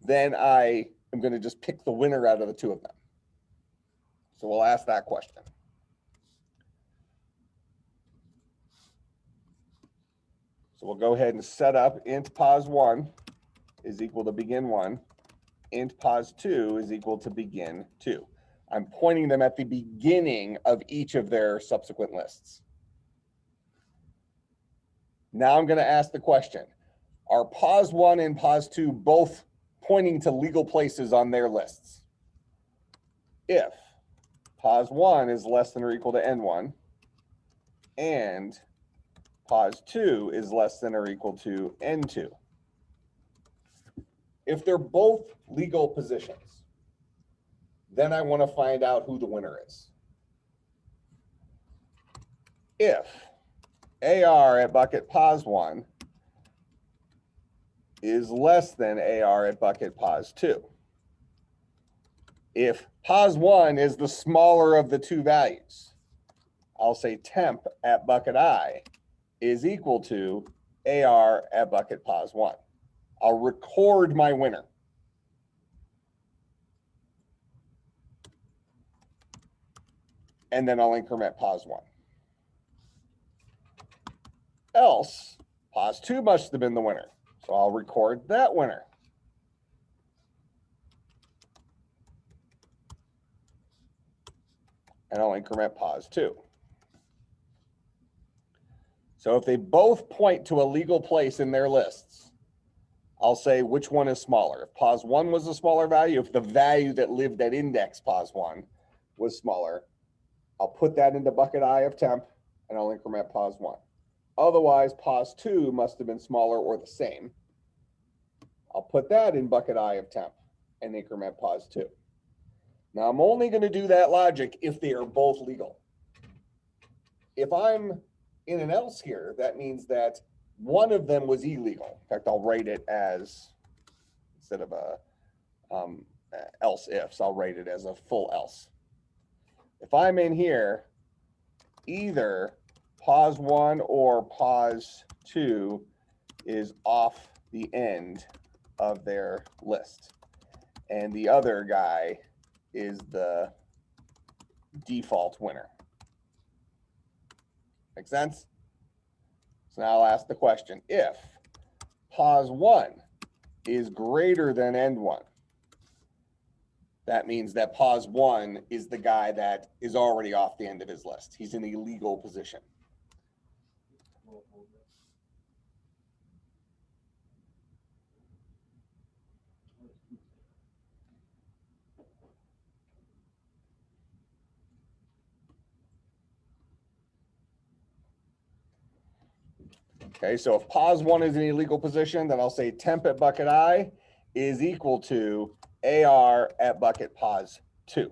then I am going to just pick the winner out of the 2 of them. So we'll ask that question. So we'll go ahead and set up int pos 1 is equal to begin 1, int pos 2 is equal to begin 2. I'm pointing them at the beginning of each of their subsequent lists. Now I'm going to ask the question, are pos 1 and pos 2 both pointing to legal places on their lists? If pos 1 is less than or equal to end 1 and pos 2 is less than or equal to end 2. If they're both legal positions, then I want to find out who the winner is. If AR at bucket pos 1 is less than AR at bucket pos 2. If pos 1 is the smaller of the 2 values, I'll say temp at bucket I is equal to AR at bucket pos 1. I'll record my winner. And then I'll increment pos 1. Else, pos 2 must have been the winner. So I'll record that winner. And I'll increment pos 2. So if they both point to a legal place in their lists, I'll say which one is smaller. If pos 1 was a smaller value, if the value that lived at index pos 1 was smaller, I'll put that into bucket I of temp and I'll increment pos 1. Otherwise, pos 2 must have been smaller or the same. I'll put that in bucket I of temp and increment pos 2. Now, I'm only going to do that logic if they are both legal. If I'm in an else here, that means that one of them was illegal. In fact, I'll write it as, instead of a else ifs, I'll write it as a full else. If I'm in here, either pos 1 or pos 2 is off the end of their list, and the other guy is the default winner. Make sense? So now I'll ask the question, if pos 1 is greater than end 1, that means that pos 1 is the guy that is already off the end of his list. He's in a legal position. Okay, so if pos 1 is in a legal position, then I'll say temp at bucket I is equal to AR at bucket pos 2.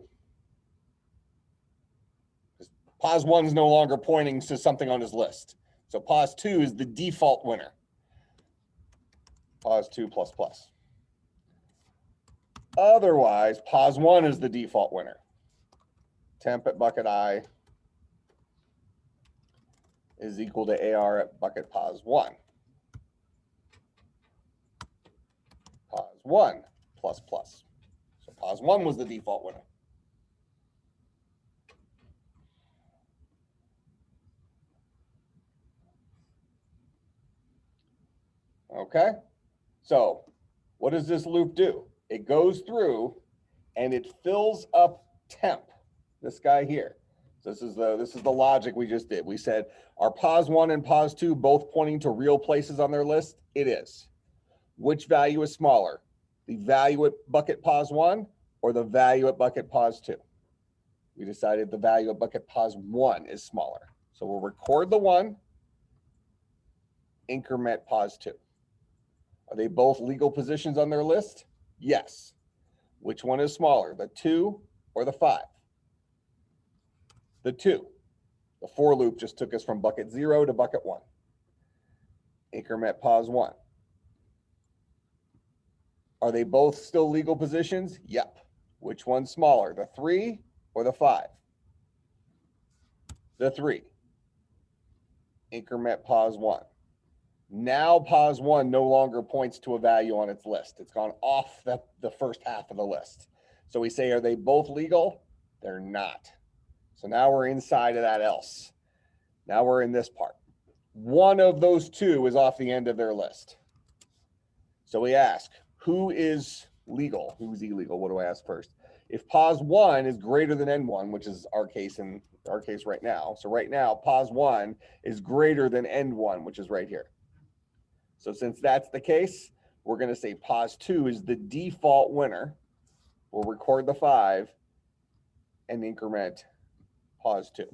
Pos 1 is no longer pointing to something on his list. So pos 2 is the default winner. Pos 2 plus plus. Otherwise, pos 1 is the default winner. Temp at bucket I is equal to AR at bucket pos 1. Pos 1 plus plus. So pos 1 was the default winner. Okay, so what does this loop do? It goes through and it fills up temp, this guy here. So this is the logic we just did. We said, are pos 1 and pos 2 both pointing to real places on their list? It is. Which value is smaller? The value at bucket pos 1 or the value at bucket pos 2? We decided the value at bucket pos 1 is smaller. So we'll record the 1, increment pos 2. Are they both legal positions on their list? Yes. Which one is smaller, the 2 or the 5? The 2. The for loop just took us from bucket 0 to bucket 1. Increment pos 1. Are they both still legal positions? Yep. Which one's smaller, the 3 or the 5? The 3. Increment pos 1. Now pos 1 no longer points to a value on its list. It's gone off the first half of the list. So we say, are they both legal? They're not. So now we're inside of that else. Now we're in this part. One of those two is off the end of their list. So we ask, who is legal? Who's illegal? What do I ask first? If pos 1 is greater than N1, which is our case right now. So right now, pos 1 is greater than N1, which is right here. So since that's the case, we're going to say pos 2 is the default winner. We'll record the 5 and increment pos 2.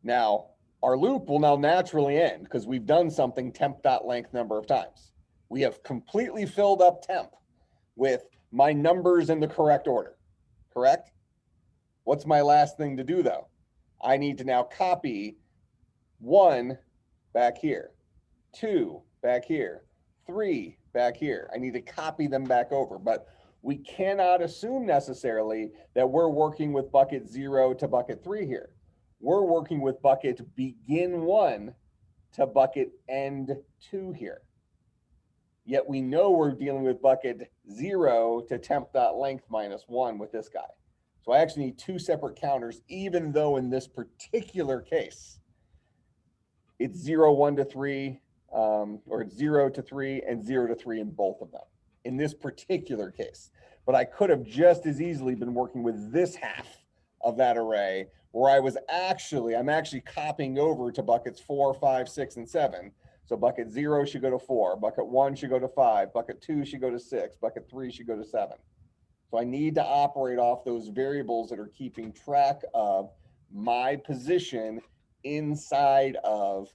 Now, our loop will now naturally end because we've done something temp.length number of times. We have completely filled up temp with my numbers in the correct order, correct? What's my last thing to do though? I need to now copy 1 back here, 2 back here, 3 back here. I need to copy them back over, but we cannot assume necessarily that we're working with bucket 0 to bucket 3 here. We're working with bucket begin 1 to bucket end 2 here. Yet we know we're dealing with bucket 0 to temp.length minus 1 with this guy. So I actually need 2 separate counters, even though in this particular case, it's 0, 1 to 3, or it's 0 to 3 and 0 to 3 in both of them, in this particular case. But I could have just as easily been working with this half of that array where I'm actually copying over to buckets 4, 5, 6, and 7. So bucket 0 should go to 4, bucket 1 should go to 5, bucket 2 should go to 6, bucket 3 should go to 7. So I need to operate off those variables that are keeping track of my position inside of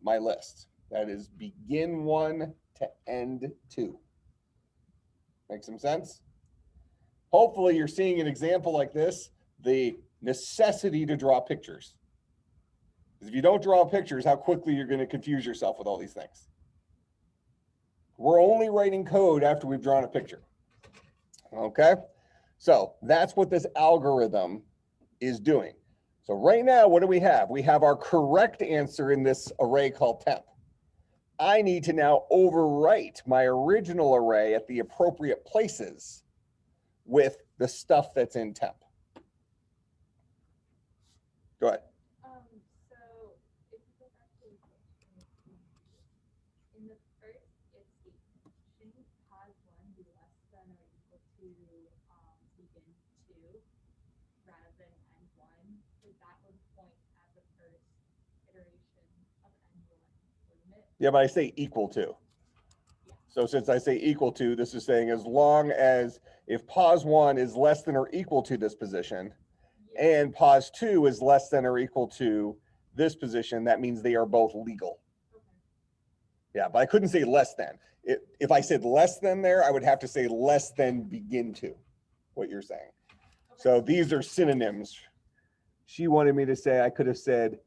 my list. That is begin 1 to end 2. Make some sense? Hopefully you're seeing an example like this, the necessity to draw pictures. Because if you don't draw pictures, how quickly you're going to confuse yourself with all these things. We're only writing code after we've drawn a picture. Okay? So that's what this algorithm is doing. So right now, what do we have? We have our correct answer in this array called temp. I need to now overwrite my original array at the appropriate places with the stuff that's in temp. Go ahead. So if you go back to the question, in the first, it's shouldn't pause 1 be less than or equal to begin 2 rather than end 1? Because that would point at the first iteration of end 1, wouldn't it? Yeah, but I say equal to. So since I say equal to, this is saying as long as if pause 1 is less than or equal to this position, and pause 2 is less than or equal to this position, that means they are both legal. Okay. Yeah, but I couldn't say less than. If I said less than there, I would have to say less than begin to, what you're saying. Okay. So these are synonyms. She wanted me to say, I could have said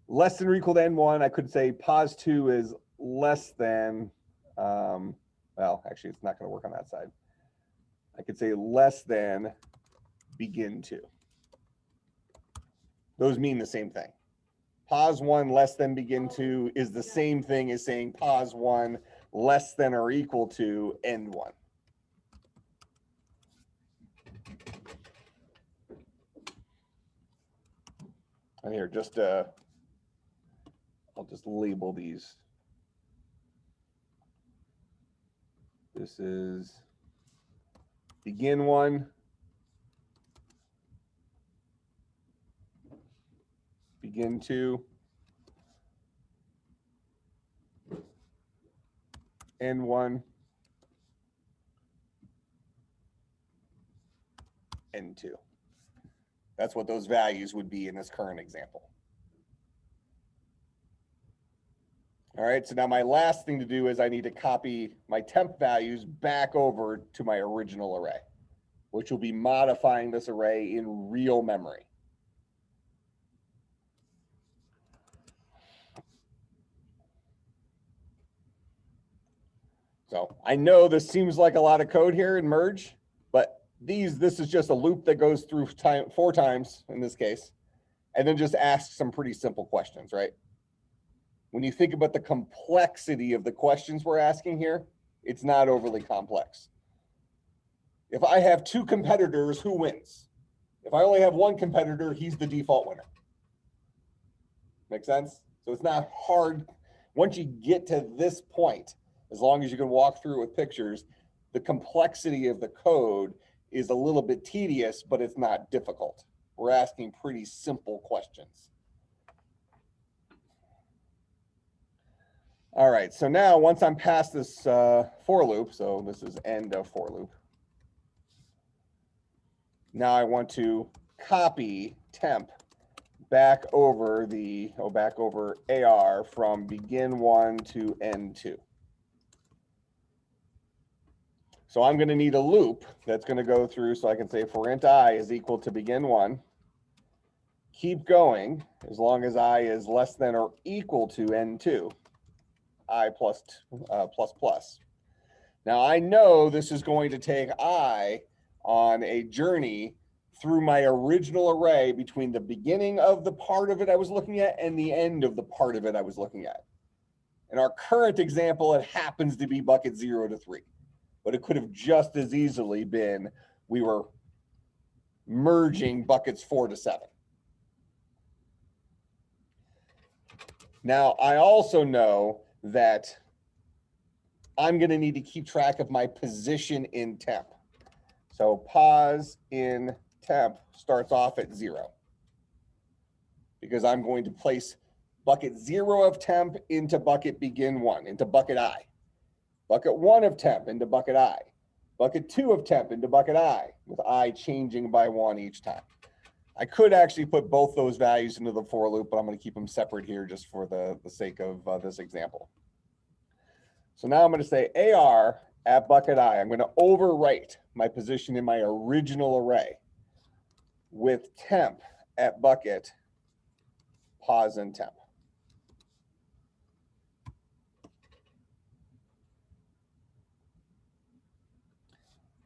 less than or equal to N1. I could say pause 2 is less than, well, actually, it's not going to work on that side. I could say less than begin 2. Those mean the same thing. Pause 1 less than begin 2 is the same thing as saying pause 1 less than or equal to end 1. And here, just I'll just label these. This is begin 1, begin 2, end 1, end 2. That's what those values would be in this current example. All right, so now my last thing to do is I need to copy my temp values back over to my original array, which will be modifying this array in real memory. So I know this seems like a lot of code here in merge, but this is just a loop that goes through 4 times in this case, and then just asks some pretty simple questions, right? When you think about the complexity of the questions we're asking here, it's not overly complex. If I have 2 competitors, who wins? If I only have 1 competitor, he's the default winner. Make sense? So it's not hard. Once you get to this point, as long as you can walk through with pictures, the complexity of the code is a little bit tedious, but it's not difficult. We're asking pretty simple questions. All right, so now once I'm past this for loop, so this is end of for loop. Now I want to copy temp back over AR from begin 1 to end 2. So I'm going to need a loop that's going to go through, so I can say for int I is equal to begin 1. Keep going as long as I is less than or equal to end 2. I plus. Now I know this is going to take I on a journey through my original array between the beginning of the part of it I was looking at and the end of the part of it I was looking at. In our current example, it happens to be bucket 0 to 3, but it could have just as easily been we were merging buckets 4 to 7. Now I also know that I'm going to need to keep track of my position in temp. So pause in temp starts off at 0 because I'm going to place bucket 0 of temp into bucket begin 1, into bucket I. Bucket 1 of temp into bucket I. Bucket 2 of temp into bucket I, with I changing by 1 each time. I could actually put both those values into the for loop, but I'm going to keep them separate here just for the sake of this example. So now I'm going to say AR at bucket I. I'm going to overwrite my position in my original array with temp at bucket, pause and temp.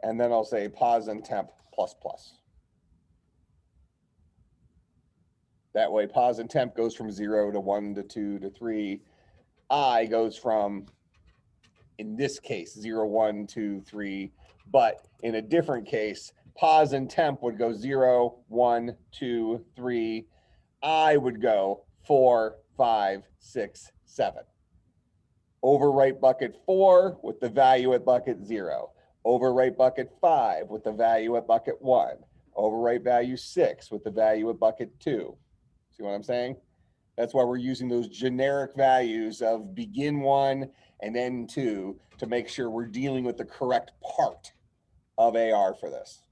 And then I'll say pause and temp plus plus. That way pause and temp goes from 0 to 1 to 2 to 3. I goes from, in this case, 0, 1, 2, 3. But in a different case, pause and temp would go 0, 1, 2, 3. I would go 4, 5, 6, 7. Overwrite bucket 4 with the value at bucket 0. Overwrite bucket 5 with the value at bucket 1. Overwrite value 6 with the value at bucket 2. See what I'm saying? That's why we're using those generic values of begin 1 and end 2 to make sure we're dealing with the correct part of AR for this.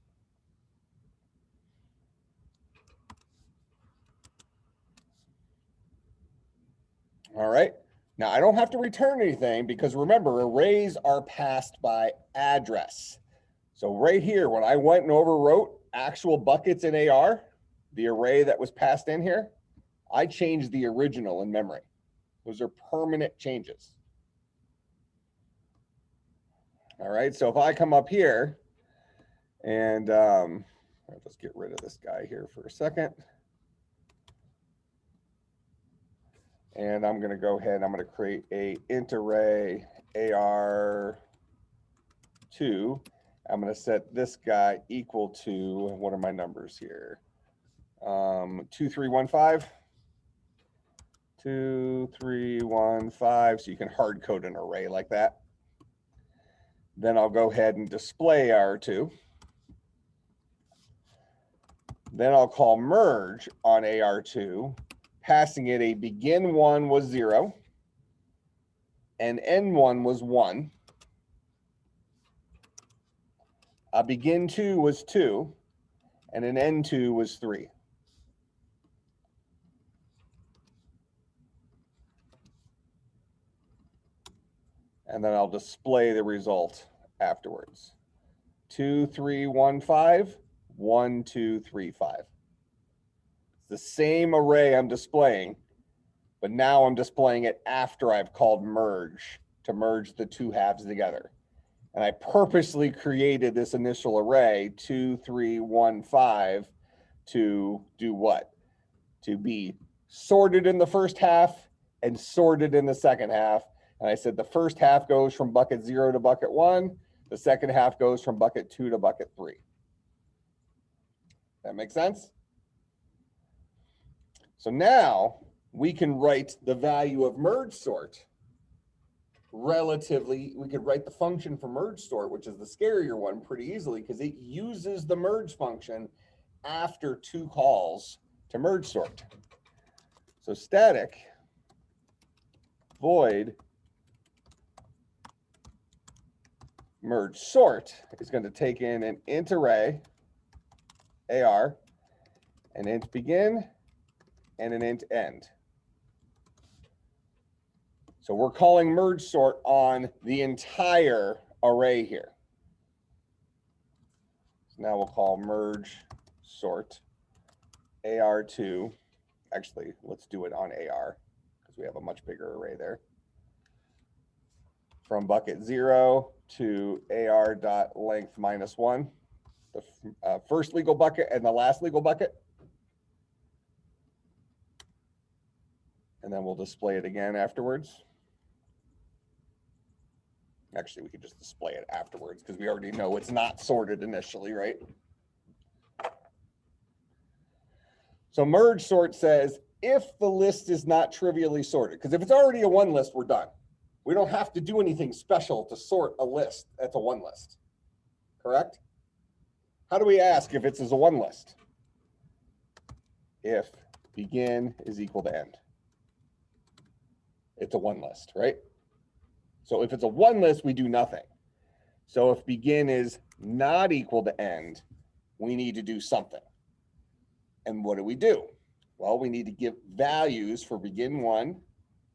All right. Now I don't have to return anything because remember, arrays are passed by address. So right here, when I went and overwrote actual buckets in AR, the array that was passed in here, I changed the original in memory. Those are permanent changes. All right, so if I come up here and let's get rid of this guy here for a second. And I'm going to go ahead and I'm going to create a int array AR2. I'm going to set this guy equal to, what are my numbers here? 2315. 2315. So you can hard code an array like that. Then I'll go ahead and display AR2. Then I'll call merge on AR2, passing it a begin 1 was 0 and end 1 was 1. A begin 2 was 2 and an end 2 was 3. And then I'll display the result afterwards. 2315, 1235. It's the same array I'm displaying, but now I'm displaying it after I've called merge to merge the two halves together. And I purposely created this initial array 2315 to do what? To be sorted in the first half and sorted in the second half. And I said the first half goes from bucket 0 to bucket 1. The second half goes from bucket 2 to bucket 3. That makes sense? So now we can write the value of merge sort relatively. We could write the function for merge sort, which is the scarier one, pretty easily because it uses the merge function after 2 calls to merge sort. So static void merge sort is going to take in an int array AR, an int begin, and an int end. So we're calling merge sort on the entire array here. So now we'll call merge sort AR2. Actually, let's do it on AR because we have a much bigger array there. From bucket 0 to AR.length -1, the first legal bucket and the last legal bucket. And then we'll display it again afterwards. Actually, we could just display it afterwards because we already know it's not sorted initially, right? So merge sort says if the list is not trivially sorted, because if it's already a 1 list, we're done. We don't have to do anything special to sort a list that's a 1 list, correct? How do we ask if it's as a 1 list? If begin is equal to end. It's a 1 list, right? So if it's a 1 list, we do nothing. So if begin is not equal to end, we need to do something. And what do? Well, we need to give values for begin 1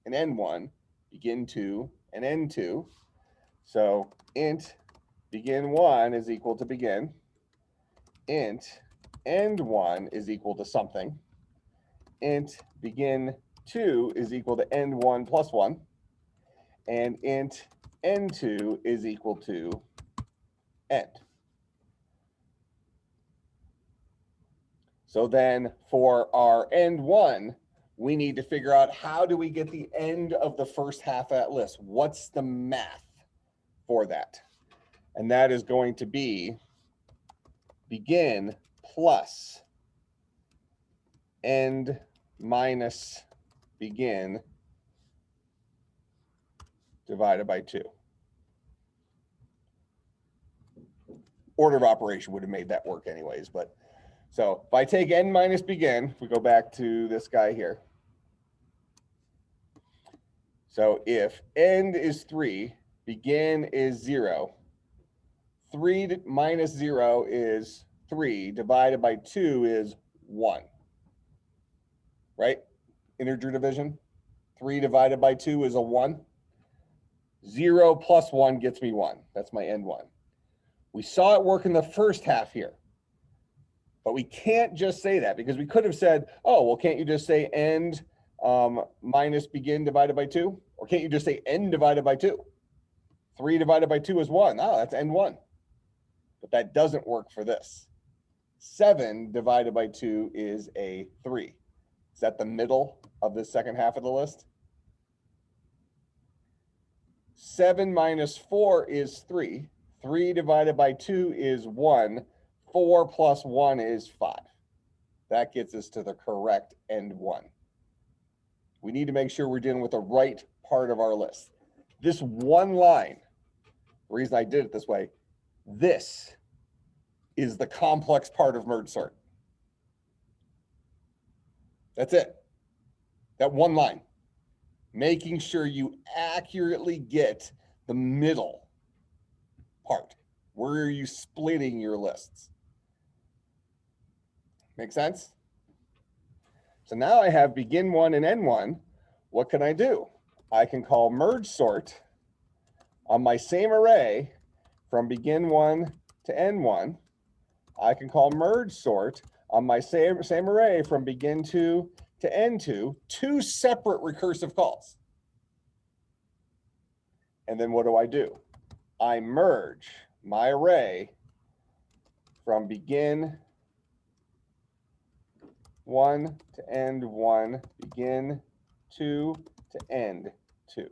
and end 1, begin 2 and end 2. So int begin 1 is equal to begin. Int end 1 is equal to something. Int begin 2 is equal to end 1 plus 1. And int end 2 is equal to end. So then for our end 1, we need to figure out how do we get the end of the first half of that list? What's the math for that? And that is going to be begin plus end minus begin divided by 2. Order of operation would have made that work anyways, but so if I take end minus begin, we go back to this guy here. So if end is 3, begin is 0, 3 minus 0 is 3, divided by 2 is 1, right? Integer division, 3 divided by 2 is a 1. 0 plus 1 gets me 1. That's my end 1. We saw it work in the first half here. But we can't just say that, because we could have said, oh, well, can't you just say end minus begin divided by 2? Or can't you just say end divided by 2? 3 divided by 2 is 1. Oh, that's end 1. But that doesn't work for this. 7 divided by 2 is a 3. Is that the middle of the second half of the list? 7 minus 4 is 3. 3 divided by 2 is 1. 4 plus 1 is 5. That gets us to the correct end 1. We need to make sure we're dealing with the right part of our list. This one line, the reason I did it this way, this is the complex part of merge sort. That's it. That one line. Making sure you accurately get the middle part. Where are you splitting your lists? Make sense? So now I have begin 1 and end 1. What can I do? I can call merge sort on my same array from begin 1 to end 1. I can call merge sort on my same array from begin 2 to end 2, 2 separate recursive calls. And then what do? I merge my array from begin 1 to end 1, begin 2 to end 2.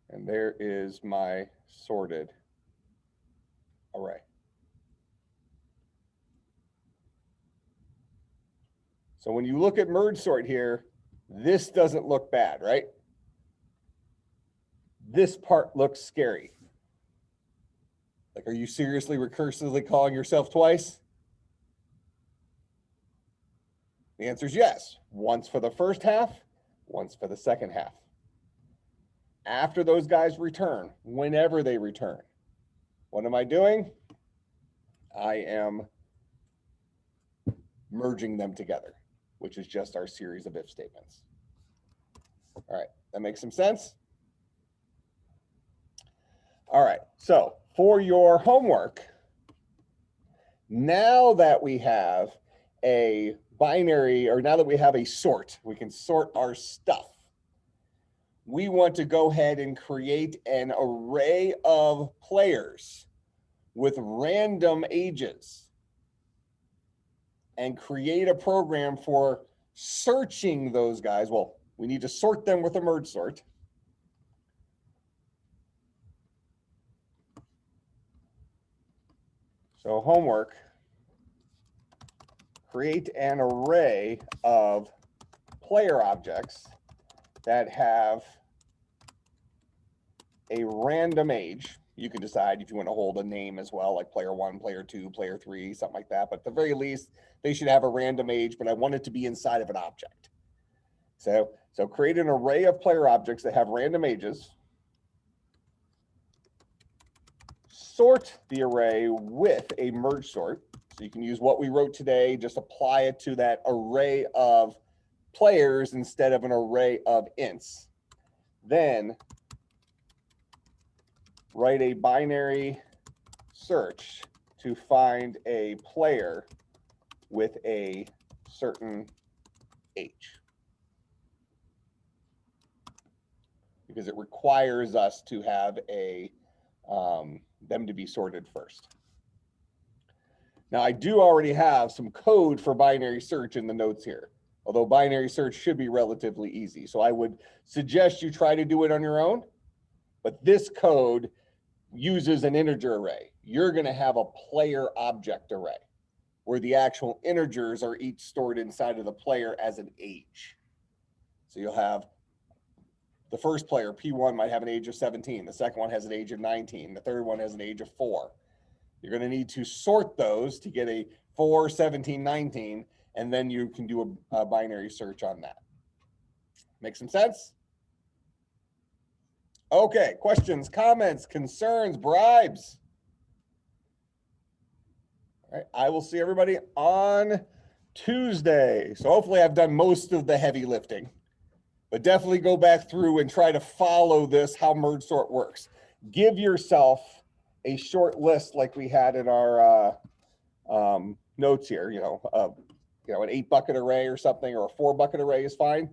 And there is my sorted array. So when you look at merge sort here, this doesn't look bad, right? This part looks scary. Like, are you seriously recursively calling yourself twice? The answer is yes. Once for the first half, once for the second half. After those guys return, whenever they return, what am I doing? I am merging them together, which is just our series of if statements. All right, that makes some sense? All right, so for your homework, now that we have a binary, or now that we have a sort, we can sort our stuff. We want to go ahead and create an array of players with random ages and create a program for searching those guys. Well, we need to sort them with a merge sort. So homework, create an array of player objects that have a random age. You can decide if you want to hold a name as well, like player 1, player 2, player 3, something like that. But at the very least, they should have a random age, but I want it to be inside of an object. So create an array of player objects that have random ages. sort the array with a merge sort. So you can use what we wrote today, just apply it to that array of players instead of an array of ints. Then write a binary search to find a player with a certain age. Because it requires us to have them to be sorted first. Now, I do already have some code for binary search in the notes here, although binary search should be relatively easy. So I would suggest you try to do it on your own, but this code uses an integer array. You're going to have a player object array where the actual integers are each stored inside of the player as an age. So you'll have the first player, P1, might have an age of 17. The second one has an age of 19. The third one has an age of 4. You're going to need to sort those to get a 4, 17, 19, and then you can do a binary search on that. Make some sense? Okay, questions, comments, concerns, bribes? All right, I will see everybody on Tuesday. So hopefully I've done most of the heavy lifting, but definitely go back through and try to follow this, how merge sort works. Give yourself a short list like we had in our notes here, an 8 bucket array or something, or a 4 bucket array is fine,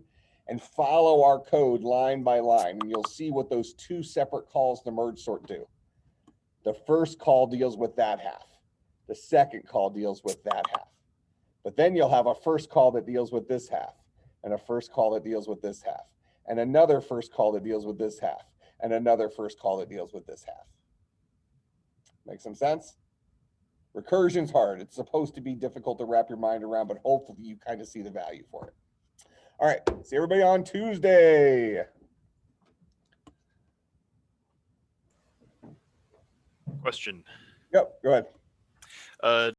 and follow our code line by line, and you'll see what those 2 separate calls to merge sort do. The first call deals with that half. The second call deals with that half. But then you'll have a first call that deals with this half, and a first call that deals with this half, and another first call that deals with this half, and another first call that deals with this half. Make some sense? Recursion's hard. It's supposed to be difficult to wrap your mind around, but hopefully you kind of see the value for it. All right, see everybody on Tuesday. Question. Yep, go ahead.